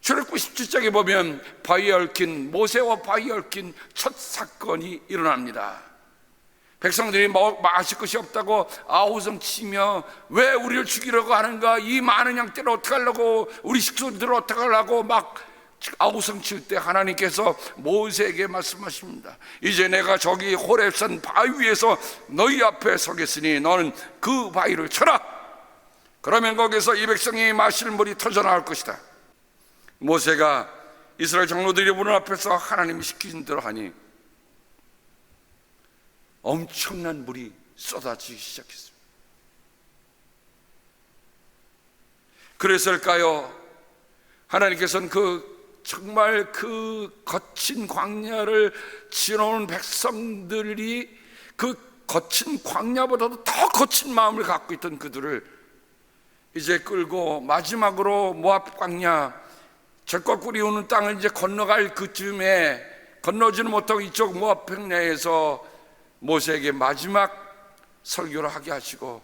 출애굽기 17장에 보면 바위에 얽힌, 모세와 바위에 얽힌 첫 사건이 일어납니다. 백성들이 마실 것이 없다고 아우성 치며 왜 우리를 죽이려고 하는가, 이 많은 양떼를 어떻게 하려고, 우리 식구들을 어떻게 하려고 막 아우성 칠 때 하나님께서 모세에게 말씀하십니다. 이제 내가 저기 호렙산 바위 위에서 너희 앞에 서겠으니 너는 그 바위를 쳐라. 그러면 거기서 이 백성이 마실 물이 터져나올 것이다. 모세가 이스라엘 장로들이 보는 앞에서 하나님이 시키신 대로 하니 엄청난 물이 쏟아지기 시작했습니다. 그랬을까요? 하나님께서는 정말 그 거친 광야를 지나오는 백성들이 그 거친 광야보다도 더 거친 마음을 갖고 있던 그들을 이제 끌고 마지막으로 모압 광야, 젖과 꿀이 오는 땅을 이제 건너갈 그쯤에 건너지는 못하고 이쪽 모압 평야에서 모세에게 마지막 설교를 하게 하시고,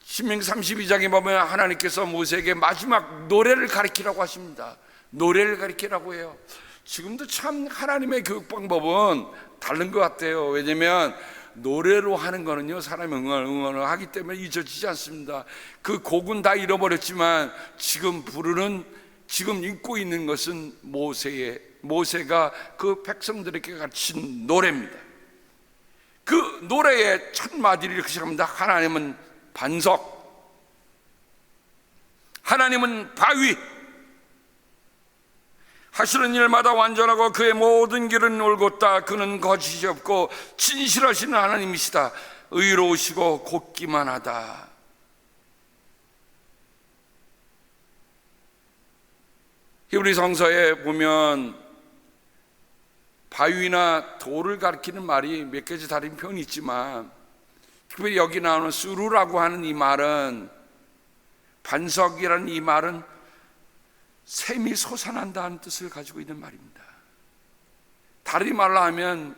신명기 32장에 보면 하나님께서 모세에게 마지막 노래를 가르치라고 하십니다. 노래를 가르치라고 해요. 지금도 참 하나님의 교육 방법은 다른 것 같아요. 왜냐하면 노래로 하는 거는요, 사람이 응원을 하기 때문에 잊어지지 않습니다. 그 곡은 다 잃어버렸지만 지금 지금 읽고 있는 것은 모세가 그 백성들에게 가르친 노래입니다. 그 노래의 첫 마디를 이렇게 시작합니다. 하나님은 반석, 하나님은 바위, 하시는 일마다 완전하고 그의 모든 길은 올곧다. 그는 거짓이 없고 진실하신 하나님이시다. 의로우시고 곱기만 하다. 히브리 성서에 보면 바위나 돌을 가리키는 말이 몇 가지 다른 표현이 있지만, 특별히 여기 나오는 수루라고 하는 이 말은, 반석이라는 이 말은 샘이 솟아난다는 뜻을 가지고 있는 말입니다. 다른 말로 하면,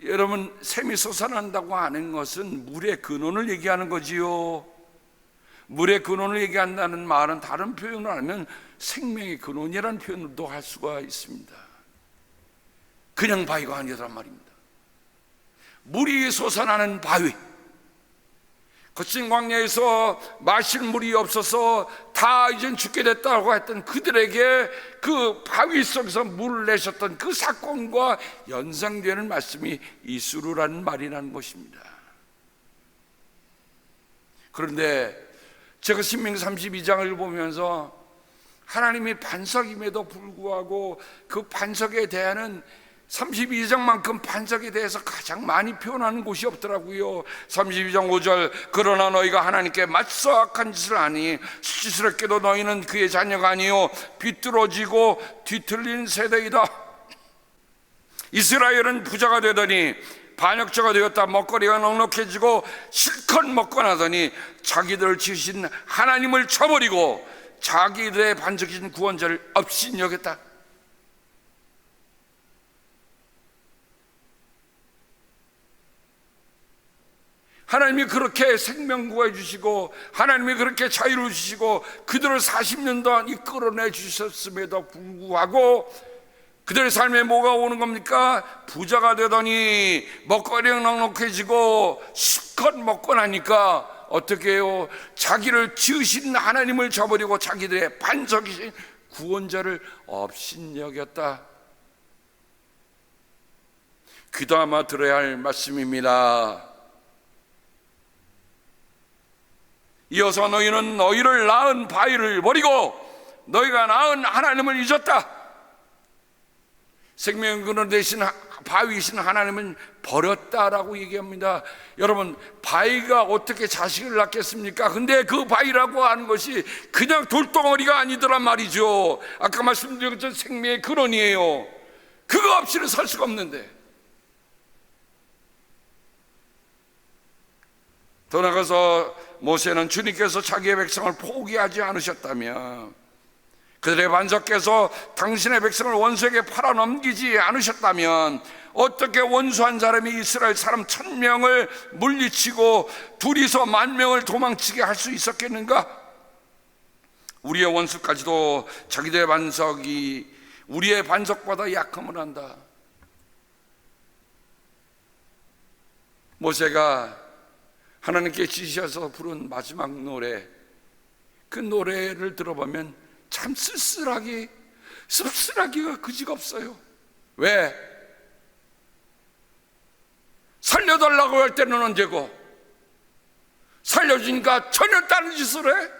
여러분, 샘이 솟아난다고 하는 것은 물의 근원을 얘기하는 거지요. 물의 근원을 얘기한다는 말은 다른 표현을 하면 생명의 근원이라는 표현도 할 수가 있습니다. 그냥 바위가 아니란 말입니다. 물이 솟아나는 바위, 거친 광야에서 마실 물이 없어서 다 이젠 죽게 됐다고 했던 그들에게 그 바위 속에서 물을 내셨던 그 사건과 연상되는 말씀이 이수루라는 말이라는 것입니다. 그런데 제가 신명기 32장을 보면서 하나님이 반석임에도 불구하고 그 반석에 대한 32장만큼 반석에 대해서 가장 많이 표현하는 곳이 없더라고요. 32장 5절, 그러나 너희가 하나님께 맞서 악한 짓을 하니 수치스럽게도 너희는 그의 자녀가 아니요 비뚤어지고 뒤틀린 세대이다. 이스라엘은 부자가 되더니 반역자가 되었다. 먹거리가 넉넉해지고 실컷 먹고 나더니 자기들 지으신 하나님을 쳐버리고 자기들의 반석이신 구원자를 업신여겼다. 하나님이 그렇게 생명 구해 주시고 하나님이 그렇게 자유를 주시고 그들을 40년 동안 이끌어내 주셨음에도 불구하고 그들의 삶에 뭐가 오는 겁니까? 부자가 되더니 먹거리가 넉넉해지고 실컷 먹고 나니까 어떻게 해요? 자기를 지으신 하나님을 저버리고 자기들의 반석이신 구원자를 업신여겼다. 귀담아 들어야 할 말씀입니다. 이어서 너희는 너희를 낳은 바위를 버리고 너희가 낳은 하나님을 잊었다. 생명의 근원 되신 바위이신 하나님은 버렸다라고 얘기합니다. 여러분, 바위가 어떻게 자식을 낳겠습니까? 근데 그 바위라고 하는 것이 그냥 돌덩어리가 아니더란 말이죠. 아까 말씀드린 것처럼 생명의 근원이에요. 그거 없이는 살 수가 없는데. 더 나아가서 모세는 주님께서 자기의 백성을 포기하지 않으셨다면, 그들의 반석께서 당신의 백성을 원수에게 팔아넘기지 않으셨다면 어떻게 원수한 사람이 이스라엘 사람 1000명을 물리치고 둘이서 10,000명을 도망치게 할 수 있었겠는가? 우리의 원수까지도 자기들의 반석이 우리의 반석보다 약함을 한다. 모세가 하나님께 지시하셔서 부른 마지막 노래, 그 노래를 들어보면 참 씁쓸하기가 그지가 없어요. 왜? 살려달라고 할 때는 언제고 살려주니까 전혀 다른 짓을 해?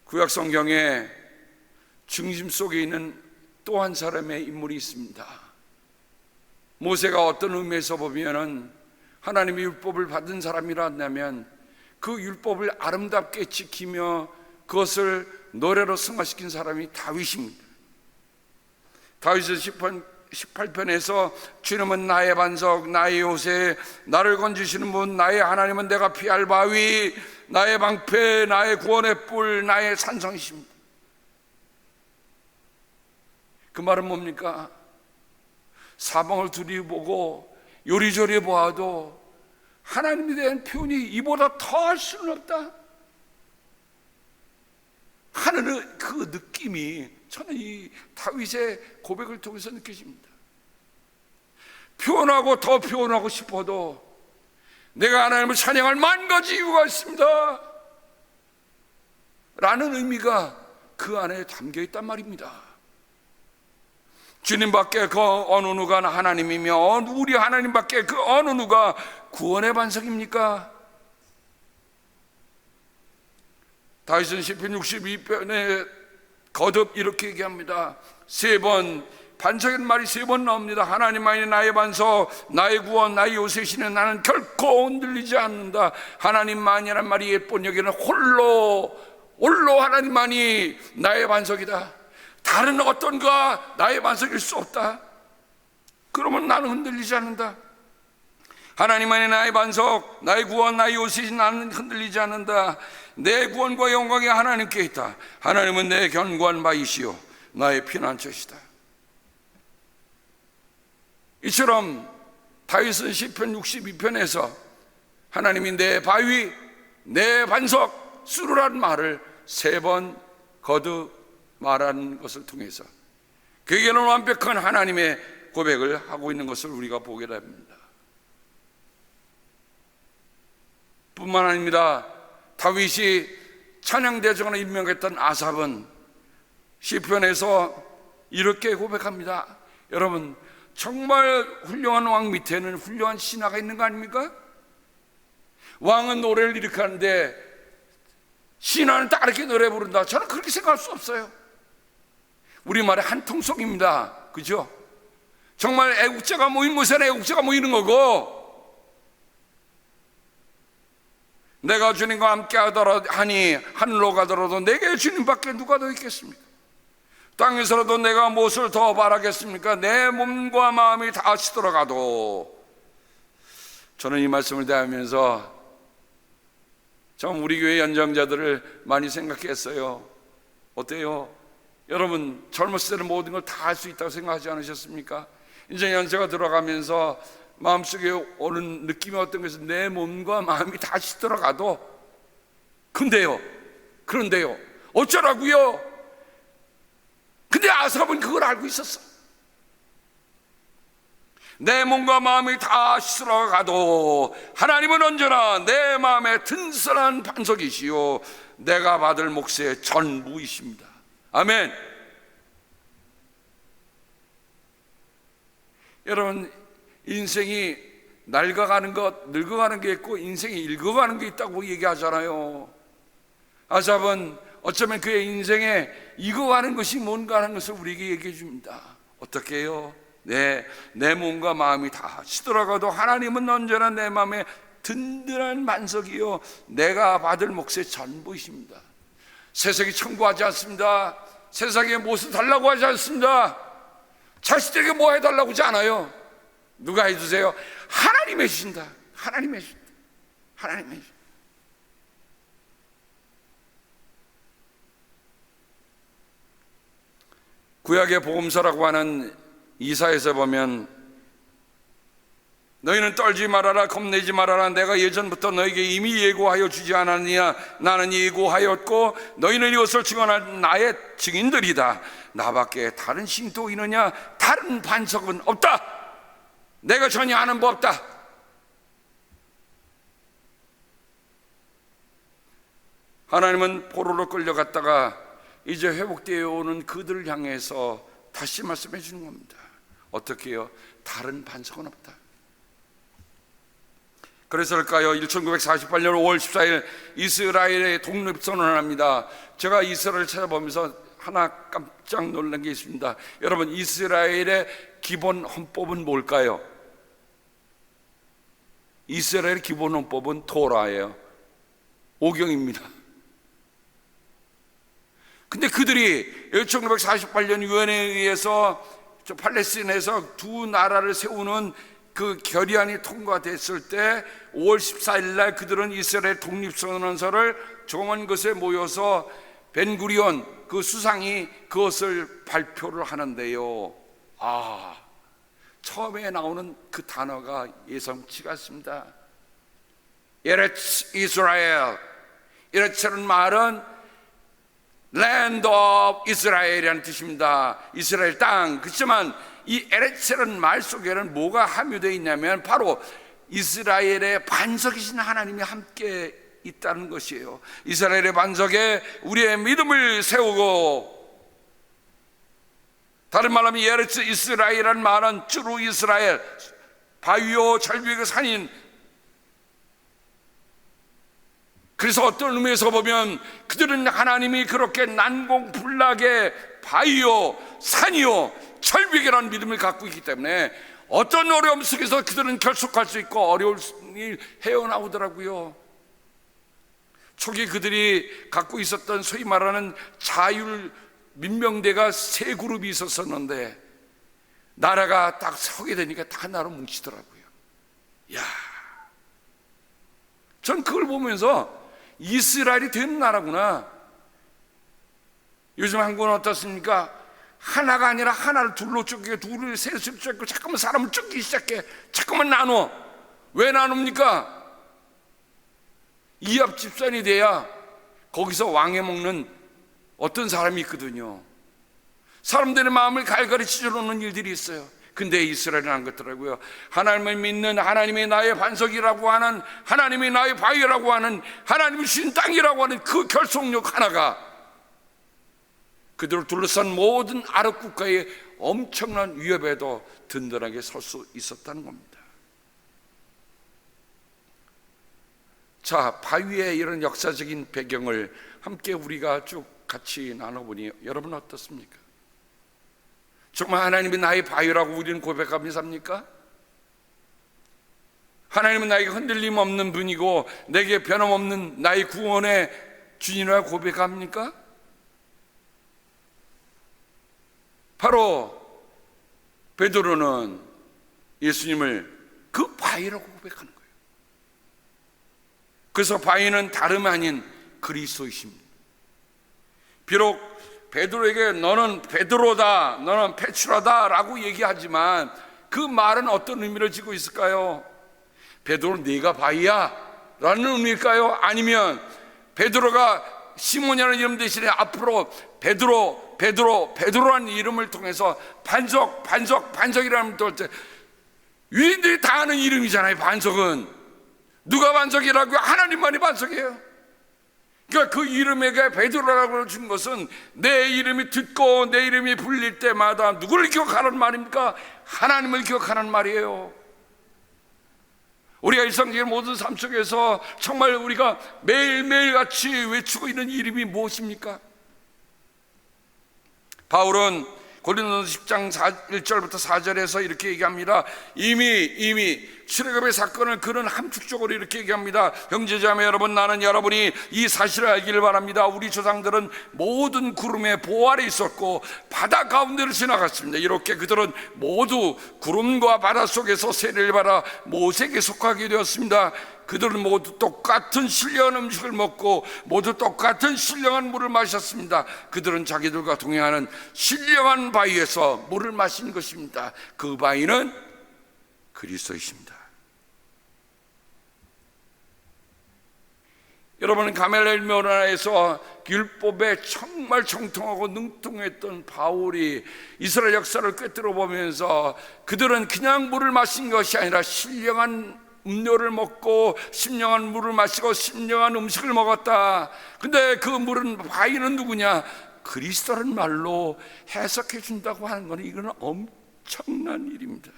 구약 성경에 중심 속에 있는 또 한 사람의 인물이 있습니다. 모세가 어떤 의미에서 보면은 하나님의 율법을 받은 사람이라면 그 율법을 아름답게 지키며 그것을 노래로 승화시킨 사람이 다윗입니다. 다윗은 18편에서 주님은 나의 반석, 나의 요새, 나를 건지시는 분, 나의 하나님은 내가 피할 바위, 나의 방패, 나의 구원의 뿔, 나의 산성이십니다. 그 말은 뭡니까? 사방을 두리보고 요리조리 보아도 하나님에 대한 표현이 이보다 더 할 수는 없다 하는 그 느낌이 저는 이 다윗의 고백을 통해서 느껴집니다. 표현하고 더 표현하고 싶어도 내가 하나님을 찬양할 만 가지 이유가 있습니다 라는 의미가 그 안에 담겨 있단 말입니다. 주님밖에 그 어느 누가 하나님이며 우리 하나님밖에 그 어느 누가 구원의 반석입니까? 다윗은 시편 62편에 거듭 이렇게 얘기합니다. 반석이라는 말이 3번 나옵니다. 하나님만이 나의 반석, 나의 구원, 나의 요새시는 나는 결코 흔들리지 않는다. 하나님만이란 말이 예쁜 여기는 홀로 하나님만이 나의 반석이다. 다른 어떤가 나의 반석일 수 없다. 그러면 나는 흔들리지 않는다. 하나님만이 나의 반석, 나의 구원, 나의 요새시 나는 흔들리지 않는다. 내 구원과 영광이 하나님께 있다. 하나님은 내 견고한 바위시요 나의 피난처시다. 이처럼 다윗은 시편 62편에서 하나님이 내 바위, 내 반석, 수루라는 말을 3번 거듭 말하는 것을 통해서 그에게는 완벽한 하나님의 고백을 하고 있는 것을 우리가 보게 됩니다. 뿐만 아닙니다. 다윗이 찬양대장으로 임명했던 아삽은 시편에서 이렇게 고백합니다. 여러분, 정말 훌륭한 왕 밑에는 훌륭한 신하가 있는 거 아닙니까? 왕은 노래를 이렇게 하는데 신하는 다르게 노래 부른다. 저는 그렇게 생각할 수 없어요. 우리말의 한통속입니다. 그죠? 정말 애국자가 모인 곳에는 애국자가 모이는 거고, 내가 주님과 함께 하니 하늘로 가더라도 내게 주님밖에 누가 더 있겠습니까? 땅에서라도 내가 무엇을 더 바라겠습니까? 내 몸과 마음이 다 시들어가도. 저는 이 말씀을 대하면서 참 우리 교회 연장자들을 많이 생각했어요. 어때요? 여러분 젊었을 때는 모든 걸 다 할 수 있다고 생각하지 않으셨습니까? 이제 연세가 들어가면서 마음속에 오는 느낌이 어떤 것은 내 몸과 마음이 다 시들어가도 그런데요 어쩌라고요? 근데 아삽은 그걸 알고 있었어. 내 몸과 마음이 다 시들어가도 하나님은 언제나 내 마음에 든든한 반석이시요 내가 받을 몫의 전부이십니다. 아멘. 여러분 인생이 낡아가는 것, 늙어가는 게 있고 인생이 읽어가는 게 있다고 얘기하잖아요. 아삽은 어쩌면 그의 인생에 익어가는 것이 뭔가 하는 것을 우리에게 얘기해 줍니다. 어떻게 해요? 내 몸과 마음이 다 시들어가도 하나님은 언제나 내 마음에 든든한 반석이요 내가 받을 몫의 전부이십니다. 세상이 청구하지 않습니다. 세상에 무엇을 달라고 하지 않습니다. 자식들에게 뭐 해달라고 하지 않아요. 누가 해주세요? 하나님이 해주신다. 하나님이 해주신다. 하나님이 해주신다. 구약의 복음서라고 하는 이사에서 보면 너희는 떨지 말아라 겁내지 말아라 내가 예전부터 너에게 이미 예고하여 주지 않았느냐 나는 예고하였고 너희는 이것을 증언할 나의 증인들이다. 나밖에 다른 신이 또 있느냐? 다른 반석은 없다. 내가 전혀 아는 바 없다. 하나님은 포로로 끌려갔다가 이제 회복되어 오는 그들을 향해서 다시 말씀해 주는 겁니다. 어떻게 해요? 다른 반석은 없다. 그래서일까요? 1948년 5월 14일 이스라엘의 독립선언을 합니다. 제가 이스라엘을 찾아보면서 하나 깜짝 놀란 게 있습니다. 여러분 이스라엘의 기본 헌법은 뭘까요? 이스라엘의 기본 헌법은 토라예요. 오경입니다. 근데 그들이 1948년 유엔에 의해서 팔레스타인에서 두 나라를 세우는 그 결의안이 통과됐을 때 5월 14일 날 그들은 이스라엘 독립선언서를 정한 것에 모여서 벤구리온 그 수상이 그것을 발표를 하는데요. 처음에 나오는 그 단어가 예상치 같습니다. 에레츠 이스라엘. 에레츠라는 말은 Land of Israel이라는 뜻입니다. 이스라엘 땅. 그렇지만 이 에레츠라는 말 속에는 뭐가 함유되어 있냐면 바로 이스라엘의 반석이신 하나님이 함께 있다는 것이에요. 이스라엘의 반석에 우리의 믿음을 세우고, 다른 말로 하면 에레츠 이스라엘이라는 말은 주로 이스라엘, 바위요 절벽의 산인. 그래서 어떤 의미에서 보면 그들은 하나님이 그렇게 난공불락의 바위요 산이요 절벽이라는 믿음을 갖고 있기 때문에 어떤 어려움 속에서 그들은 결속할 수 있고 어려울 일이 헤어나오더라고요. 초기 그들이 갖고 있었던 소위 말하는 자율 민병대가 세 그룹이 있었었는데 나라가 딱 서게 되니까 다 하나로 뭉치더라고요. 전 그걸 보면서 이스라엘이 된 나라구나. 요즘 한국은 어떻습니까? 하나가 아니라 하나를 둘로 쫓기고 둘을 셋을 쫓고 잠깐만 사람을 쫓기 시작해. 잠깐만 나눠. 왜 나눕니까? 이합 집산이 돼야 거기서 왕해 먹는 어떤 사람이 있거든요. 사람들의 마음을 갈갈이 찢어놓는 일들이 있어요. 근데 이스라엘은 안 그렇더라고요. 하나님을 믿는, 하나님이 나의 반석이라고 하는, 하나님이 나의 바위라고 하는, 하나님이 주신 땅이라고 하는 그 결속력 하나가 그들을 둘러싼 모든 아랍 국가의 엄청난 위협에도 든든하게 설 수 있었다는 겁니다. 자, 바위의 이런 역사적인 배경을 함께 우리가 쭉 같이 나눠보니 여러분 어떻습니까? 정말 하나님이 나의 바위라고 우리는 고백하며 삽니까? 하나님은 나에게 흔들림 없는 분이고 내게 변함없는 나의 구원의 주인이라고 고백합니까? 바로 베드로는 예수님을 그 바위라고 고백하는 거예요. 그래서 바위는 다름 아닌 그리스도이십니다. 비록 베드로에게 너는 베드로다, 너는 페트라다 라고 얘기하지만 그 말은 어떤 의미를 지고 있을까요? 베드로 네가 바위야 라는 의미일까요? 아니면 베드로가 시몬이라는 이름 대신에 앞으로 베드로라는 이름을 통해서 반석이라는 또 유인들이 다 아는 이름이잖아요. 반석은 누가 반석이라고요? 하나님만이 반석이에요. 그러니까 그 이름에게 베드로라고 준 것은 내 이름이 듣고 내 이름이 불릴 때마다 누구를 기억하는 말입니까? 하나님을 기억하는 말이에요. 우리가 일상적인 모든 삶 속에서 정말 우리가 매일매일 같이 외치고 있는 이름이 무엇입니까? 바울은 고린도서 10장 1절부터 4절에서 이렇게 얘기합니다. 이미 출애굽의 사건을 그는 함축적으로 이렇게 얘기합니다. 형제자매 여러분, 나는 여러분이 이 사실을 알기를 바랍니다. 우리 조상들은 모든 구름의 보호 아래 있었고 바다 가운데를 지나갔습니다. 이렇게 그들은 모두 구름과 바다 속에서 세례를 받아 모세에게 속하게 되었습니다. 그들은 모두 똑같은 신령한 음식을 먹고 모두 똑같은 신령한 물을 마셨습니다. 그들은 자기들과 동행하는 신령한 바위에서 물을 마신 것입니다. 그 바위는 그리스도이십니다. 여러분, 가멜레일 면화에서 율법에 정말 정통하고 능통했던 바울이 이스라엘 역사를 꿰뚫어 보면서 그들은 그냥 물을 마신 것이 아니라 신령한 음료를 먹고 신령한 물을 마시고 신령한 음식을 먹었다. 근데 그 물은, 바위는 누구냐? 그리스도라는 말로 해석해 준다고 하는 것은 이거는 엄청난 일입니다.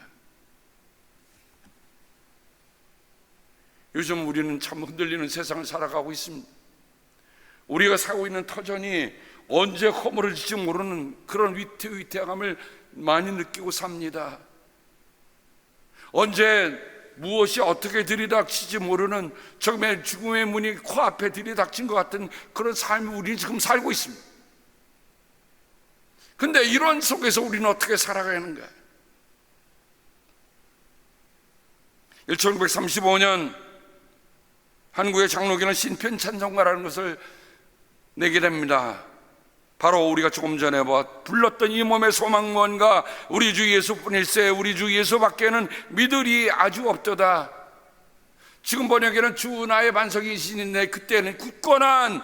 요즘 우리는 참 흔들리는 세상을 살아가고 있습니다. 우리가 살고 있는 터전이 언제 허물어질지 모르는 그런 위태위태함을 많이 느끼고 삽니다. 언제 무엇이 어떻게 들이닥칠지 모르는 정말 죽음의 문이 코앞에 들이닥친 것 같은 그런 삶을 우리는 지금 살고 있습니다. 근데 이런 속에서 우리는 어떻게 살아가야 하는가? 1935년 한국의 장로교는 신편 찬송가라는 것을 내게 됩니다. 바로 우리가 조금 전에 불렀던 이 몸의 소망 무언가 우리 주 예수뿐일세, 우리 주 예수밖에는 믿으리 아주 없도다. 지금 번역에는 주 나의 반석이신인데 그때는 굳건한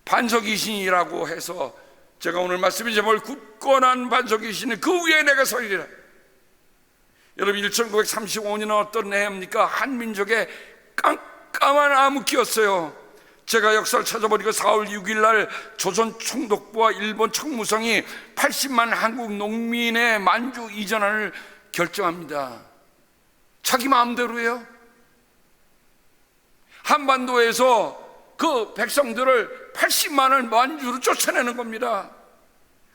반석이신이라고 해서 제가 오늘 말씀이 제목을 굳건한 반석이시니 그 위에 내가 서리라. 여러분, 1935년은 어떤 해입니까? 한민족의 깜깜한 암흑기였어요. 제가 역사를 찾아보니까 4월 6일 날 조선 총독부와 일본 청무성이 80만 한국 농민의 만주 이전을 결정합니다. 자기 마음대로예요. 한반도에서 그 백성들을 80만을 만주로 쫓아내는 겁니다.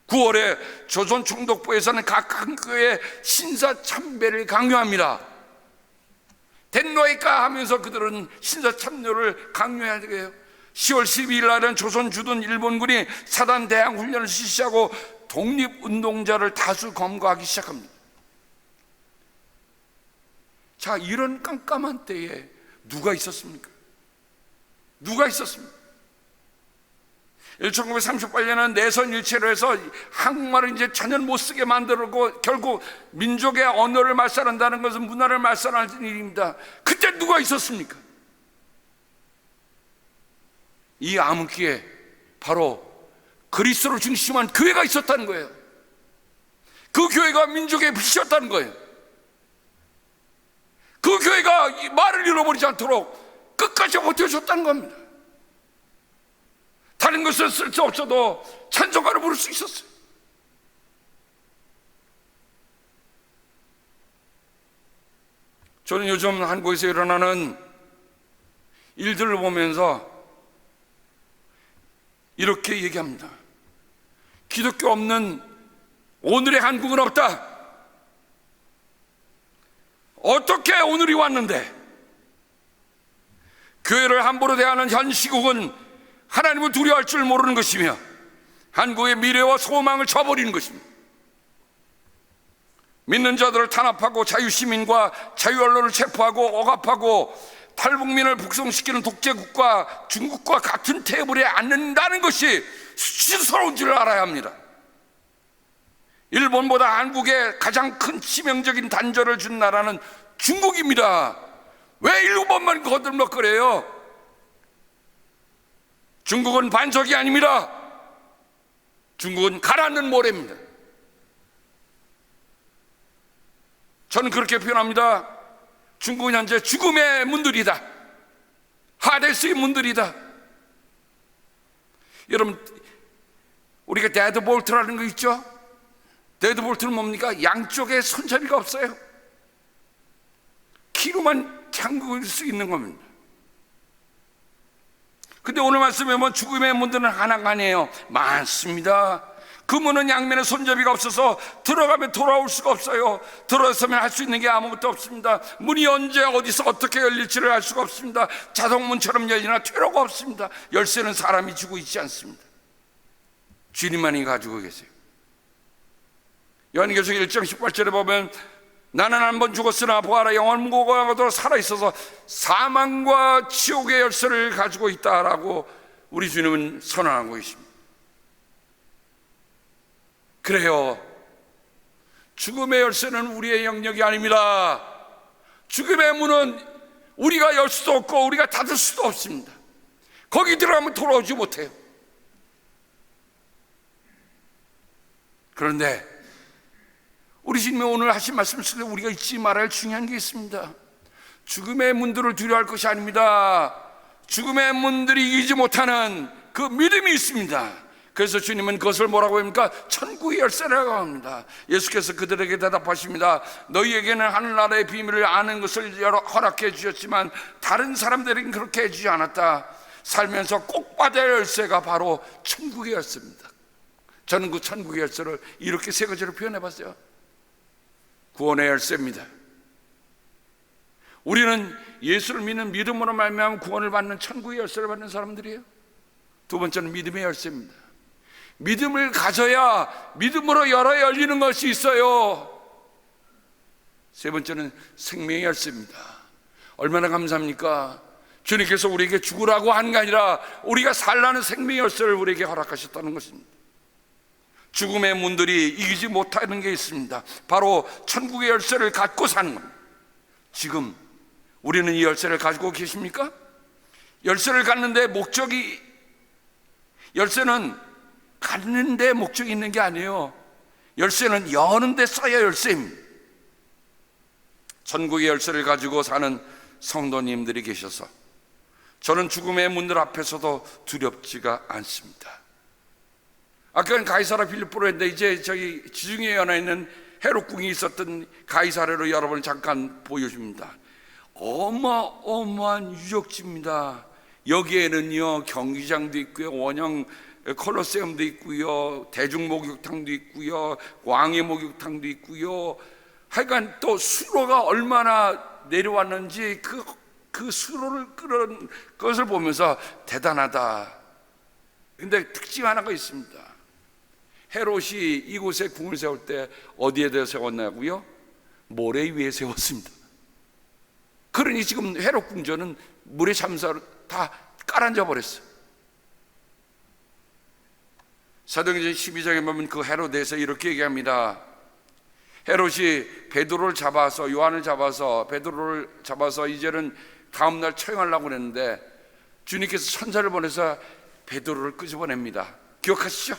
9월에 조선 총독부에서는 각 학교에 신사참배를 강요합니다. 된노이까 하면서 그들은 신사참배를 강요해야 돼요. 10월 12일 날은 조선 주둔 일본군이 사단 대항 훈련을 실시하고 독립운동자를 다수 검거하기 시작합니다. 자, 이런 깜깜한 때에 누가 있었습니까? 누가 있었습니까? 1938년은 내선 일체로 해서 한국말을 이제 전혀 못 쓰게 만들고 결국 민족의 언어를 말살한다는 것은 문화를 말살하는 일입니다. 그때 누가 있었습니까? 이 암흑기에 바로 그리스도를 중심한 교회가 있었다는 거예요. 그 교회가 민족의 빛이었다는 거예요. 그 교회가 이 말을 잃어버리지 않도록 끝까지 버텨줬다는 겁니다. 다른 것을 쓸 수 없어도 찬송가를 부를 수 있었어요. 저는 요즘 한국에서 일어나는 일들을 보면서 이렇게 얘기합니다. 기독교 없는 오늘의 한국은 없다. 어떻게 오늘이 왔는데 교회를 함부로 대하는 현 시국은 하나님을 두려워할 줄 모르는 것이며 한국의 미래와 소망을 저버리는 것입니다. 믿는 자들을 탄압하고 자유시민과 자유언론을 체포하고 억압하고 탈북민을 북송시키는 독재국가 중국과 같은 테이블에 앉는다는 것이 수치스러운 줄 알아야 합니다. 일본보다 한국에 가장 큰 치명적인 단절을 준 나라는 중국입니다. 왜 일본만 거들먹거려요? 중국은 반석이 아닙니다. 중국은 가라앉는 모래입니다. 저는 그렇게 표현합니다. 중국은 현재 죽음의 문들이다. 하데스의 문들이다. 여러분, 우리가 데드볼트라는 거 있죠? 데드볼트는 뭡니까? 양쪽에 손잡이가 없어요. 키로만 잠글 수 있는 겁니다. 근데 오늘 말씀에 보면 죽음의 문들은 하나가 아니에요. 많습니다. 그 문은 양면에 손잡이가 없어서 들어가면 돌아올 수가 없어요. 들어서면 할 수 있는 게 아무것도 없습니다. 문이 언제 어디서 어떻게 열릴지를 알 수가 없습니다. 자동문처럼 열리나 퇴로가 없습니다. 열쇠는 사람이 주고 있지 않습니다. 주님만이 가지고 계세요. 요한계시록 1장 18절에 보면 나는 한 번 죽었으나 보아라 영원무궁하도록 살아있어서 사망과 지옥의 열쇠를 가지고 있다라고 우리 주님은 선언하고 계십니다. 그래요. 죽음의 열쇠는 우리의 영역이 아닙니다. 죽음의 문은 우리가 열 수도 없고 우리가 닫을 수도 없습니다. 거기 들어가면 돌아오지 못해요. 그런데 우리 주님이 오늘 하신 말씀 속에 우리가 잊지 말아야 할 중요한 게 있습니다. 죽음의 문들을 두려워할 것이 아닙니다. 죽음의 문들이 이기지 못하는 그 믿음이 있습니다. 그래서 주님은 그것을 뭐라고 합니까? 천국의 열쇠라고 합니다. 예수께서 그들에게 대답하십니다. 너희에게는 하늘나라의 비밀을 아는 것을 허락해 주셨지만 다른 사람들에게는 그렇게 해주지 않았다. 살면서 꼭 받아야 할 열쇠가 바로 천국의 열쇠입니다. 저는 그 천국의 열쇠를 이렇게 세 가지로 표현해 봤어요. 구원의 열쇠입니다. 우리는 예수를 믿는 믿음으로 말미암아 구원을 받는 천국의 열쇠를 받는 사람들이에요. 두 번째는 믿음의 열쇠입니다. 믿음을 가져야 믿음으로 열어야 열리는 것이 있어요. 세 번째는 생명의 열쇠입니다. 얼마나 감사합니까? 주님께서 우리에게 죽으라고 하는 게 아니라 우리가 살라는 생명의 열쇠를 우리에게 허락하셨다는 것입니다. 죽음의 문들이 이기지 못하는 게 있습니다. 바로 천국의 열쇠를 갖고 사는 겁니다. 지금 우리는 이 열쇠를 가지고 계십니까? 열쇠를 갖는데 열쇠는 갖는데 목적이 있는 게 아니에요. 열쇠는 여는데 써야 열쇠입니다. 천국의 열쇠를 가지고 사는 성도님들이 계셔서 저는 죽음의 문들 앞에서도 두렵지가 않습니다. 아까는 가이사라 필리포로 했는데 이제 저기 지중해 연안에 있는 헤롯궁이 있었던 가이사라로 여러분을 잠깐 보여줍니다. 어마어마한 유적지입니다. 여기에는요 경기장도 있고요, 원형 콜로세움도 있고요, 대중목욕탕도 있고요, 왕의 목욕탕도 있고요. 하여간 또 수로가 얼마나 내려왔는지 그 수로를 끄는 것을 보면서 대단하다. 근데 특징 하나가 있습니다. 헤롯이 이곳에 궁을 세울 때 어디에 대해 세웠냐고요? 모래 위에 세웠습니다. 그러니 지금 헤롯 궁전은 물에 잠수하러 다 깔아앉아 버렸어요. 사도행전 12장에 보면 그 헤롯에서 이렇게 얘기합니다. 헤롯이 베드로를 잡아서 요한을 잡아서 베드로를 잡아서 이제는 다음날 처형하려고 그랬는데 주님께서 천사를 보내서 베드로를 끄집어냅니다. 기억하시죠?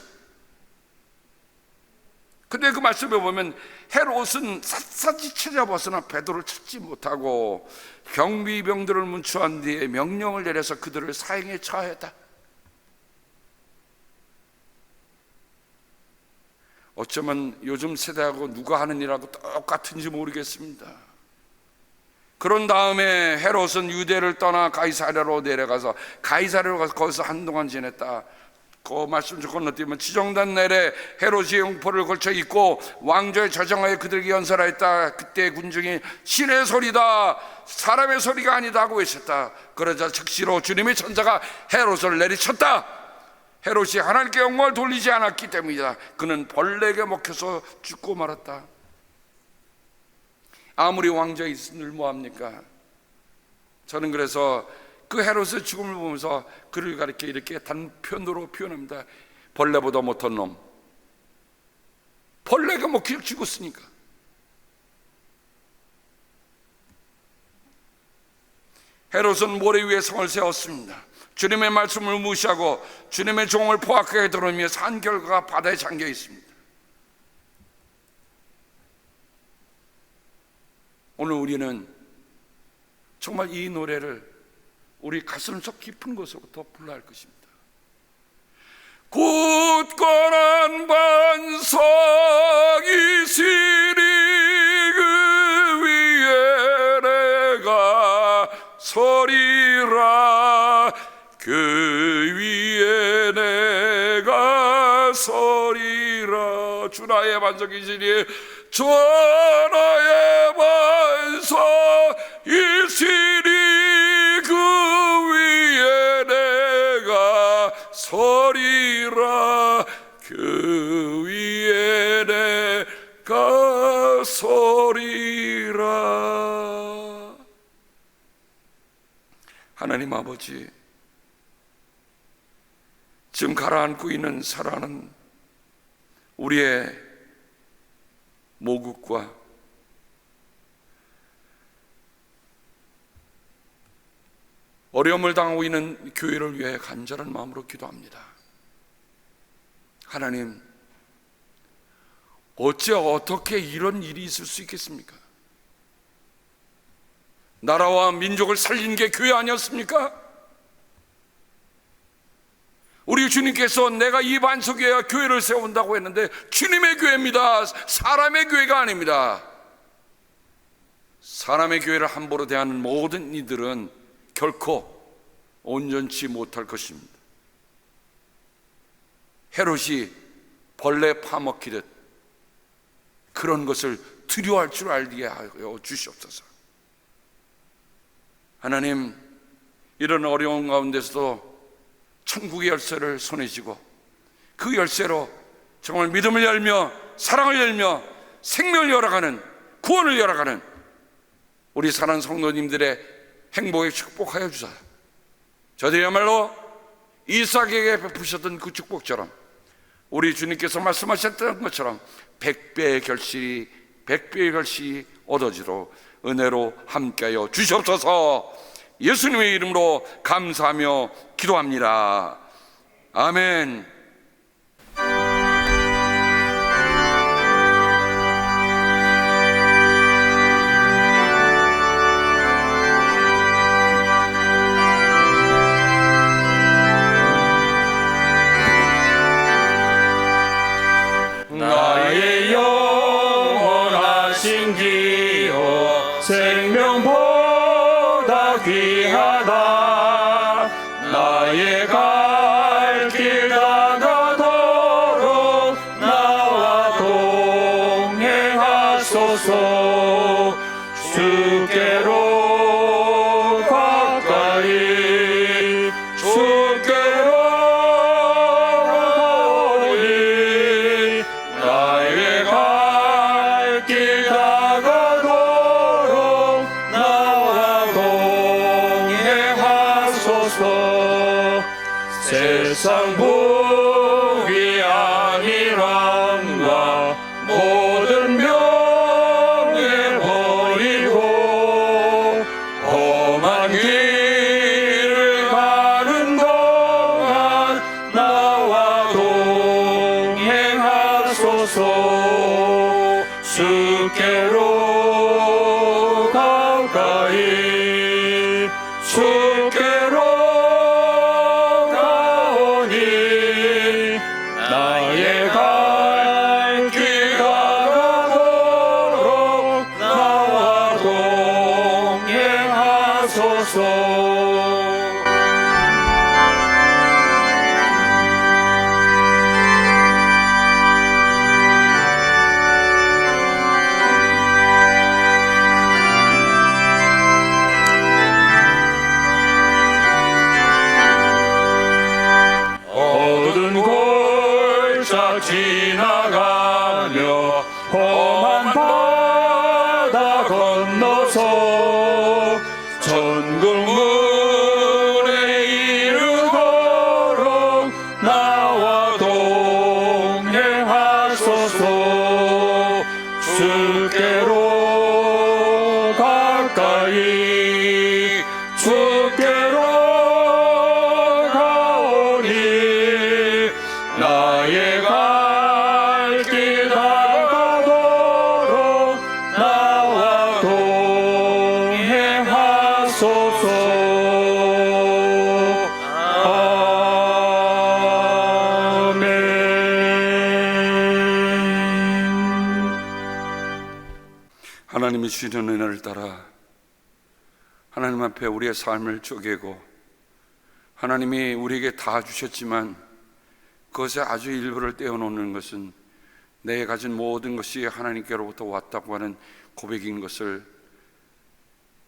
근데 그 말씀에 보면 헤롯은 샅샅이 찾아봤으나 베드로를 찾지 못하고 경비병들을 문초한 뒤에 명령을 내려서 그들을 사형에 처하였다. 어쩌면 요즘 세대하고 누가 하는 일하고 똑같은지 모르겠습니다. 그런 다음에 헤롯은 유대를 떠나 가이사랴로 내려가서 가이사랴로 가서 거기서 한동안 지냈다. 그 말씀 좀 건너뛰면 지정단 내래 헤롯이 용포를 걸쳐 입고 왕조의 저정하에 그들에게 연설하였다. 그때 군중이 신의 소리다, 사람의 소리가 아니다 하고 외쳤다. 그러자 즉시로 주님의 천사가 헤롯을 내리쳤다. 헤롯이 하나님께 영광을 돌리지 않았기 때문이다. 그는 벌레에게 먹혀서 죽고 말았다. 아무리 왕좌에 있을 뭐합니까? 저는 그래서 그 헤롯의 죽음을 보면서 그를 가리켜 이렇게 단편으로 표현합니다. 벌레보다 못한 놈. 벌레가 뭐 그냥 죽었으니까. 헤롯은 모래 위에 성을 세웠습니다. 주님의 말씀을 무시하고 주님의 종을 포악하게 들어오며 산 결과가 바다에 잠겨 있습니다. 오늘 우리는 정말 이 노래를 우리 가슴속 깊은 곳으로부터 불러야 할 것입니다. 굳건한 반석이 시리 그 위에 내가 서리라. 그 위에 내가 서리라. 주 나의 반석이시니 주 나의 반석이시니 그 위에 내가 서리라. 그 위에 내가 서리라. 하나님 아버지, 지금 가라앉고 있는 살아는 우리의 모국과 어려움을 당하고 있는 교회를 위해 간절한 마음으로 기도합니다. 하나님, 어떻게 이런 일이 있을 수 있겠습니까? 나라와 민족을 살린 게 교회 아니었습니까? 우리 주님께서 내가 이 반석에 교회를 세운다고 했는데 주님의 교회입니다. 사람의 교회가 아닙니다. 사람의 교회를 함부로 대하는 모든 이들은 결코 온전치 못할 것입니다. 헤롯이 벌레 파먹히듯 그런 것을 두려워할 줄 알게 하여 주시옵소서. 하나님, 이런 어려운 가운데서도 천국의 열쇠를 손에 쥐고 그 열쇠로 정말 믿음을 열며 사랑을 열며 생명을 열어가는, 구원을 열어가는 우리 사랑하는 성도님들의 행복에 축복하여 주소서. 저들이야말로 이삭에게 베푸셨던 그 축복처럼 우리 주님께서 말씀하셨던 것처럼 100배의 결실이 얻어지도록 은혜로 함께하여 주시옵소서. 예수님의 이름으로 감사하며 기도합니다. 아멘. 나의 영원하신 기호 생명보다 귀하다. 나의 갈 길 다가도록 나와 동행하소서. 주께로 가까이 주께로 가오니 나의 갈 길 다가도록 나와 동행하소서. 세상 복이 아니란과 모든 명예 버리고 험한 길을 가는 동안 나와 동행하소서. 주께로 가까이 주께로 가오니 나의 갈 길 가도록 나와 동행하소서. 어두운 골짜 지나가며 험한 바다 건 하나님이 주시는 은혜를 따라 하나님 앞에 우리의 삶을 쪼개고, 하나님이 우리에게 다 주셨지만 그것에 아주 일부를 떼어놓는 것은 내가 가진 모든 것이 하나님께로부터 왔다고 하는 고백인 것을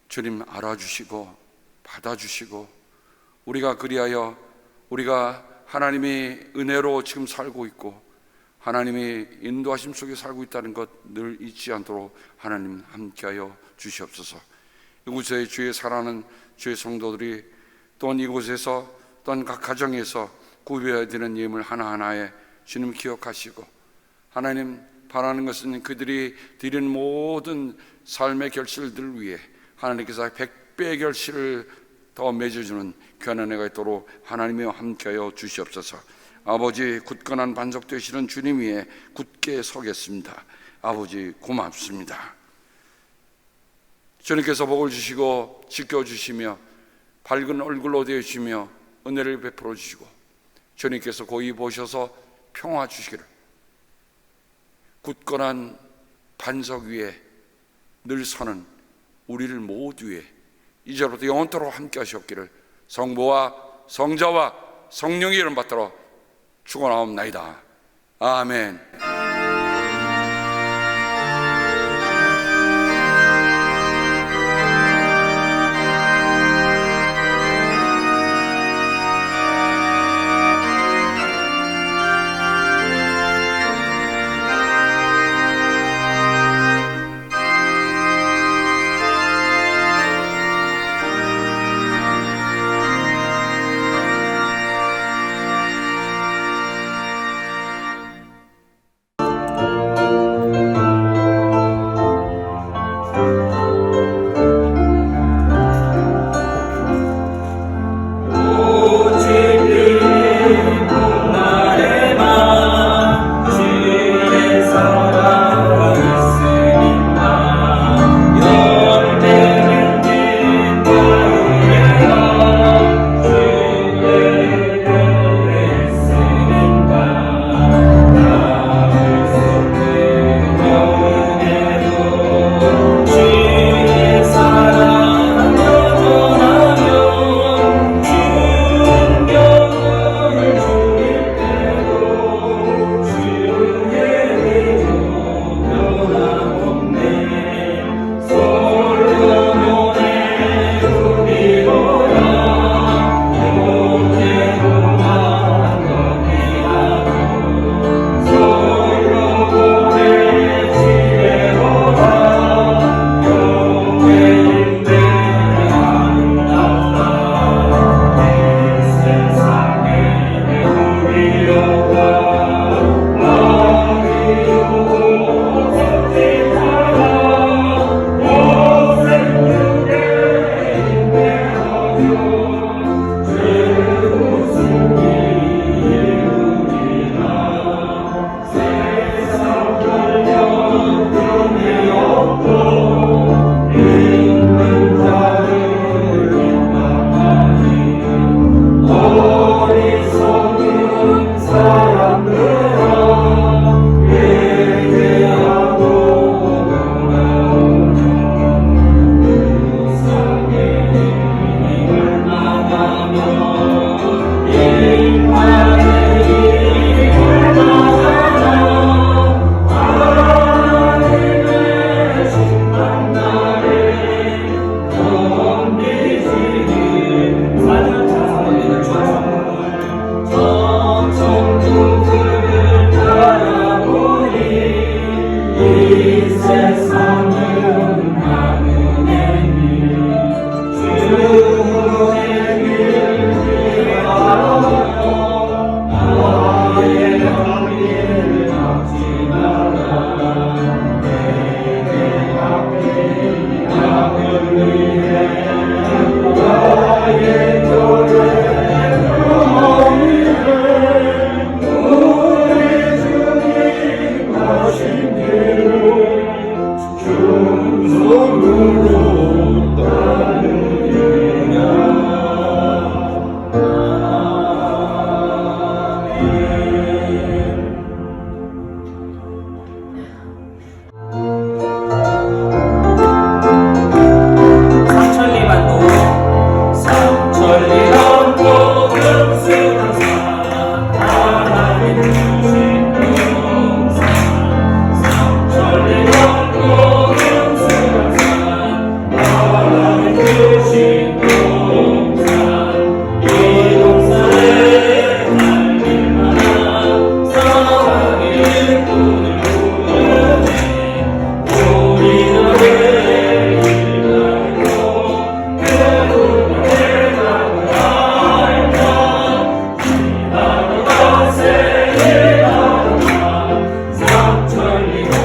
주님 알아주시고 받아주시고, 우리가 그리하여 우리가 하나님이 은혜로 지금 살고 있고 하나님이 인도하심 속에 살고 있다는 것 늘 잊지 않도록 하나님 함께하여 주시옵소서. 이곳에 주의 사랑하는 주의 성도들이 또한 이곳에서 또한 각 가정에서 구별해야 되는 예물 하나하나에 주님 기억하시고, 하나님 바라는 것은 그들이 드리는 모든 삶의 결실들 위해 하나님께서 100배의 결실을 더 맺어주는 귀한 은혜가 있도록 하나님이와 함께하여 주시옵소서. 아버지, 굳건한 반석 되시는 주님 위에 굳게 서겠습니다. 아버지 고맙습니다. 주님께서 복을 주시고 지켜주시며 밝은 얼굴로 되어주시며 은혜를 베풀어 주시고, 주님께서 고이 보셔서 평화 주시기를, 굳건한 반석 위에 늘 서는 우리를 모두에 이제부터 영원토록 함께 하시옵기를 성부와 성자와 성령의 이름 받들어 축원하옵나이다. 아멘. 주 살리고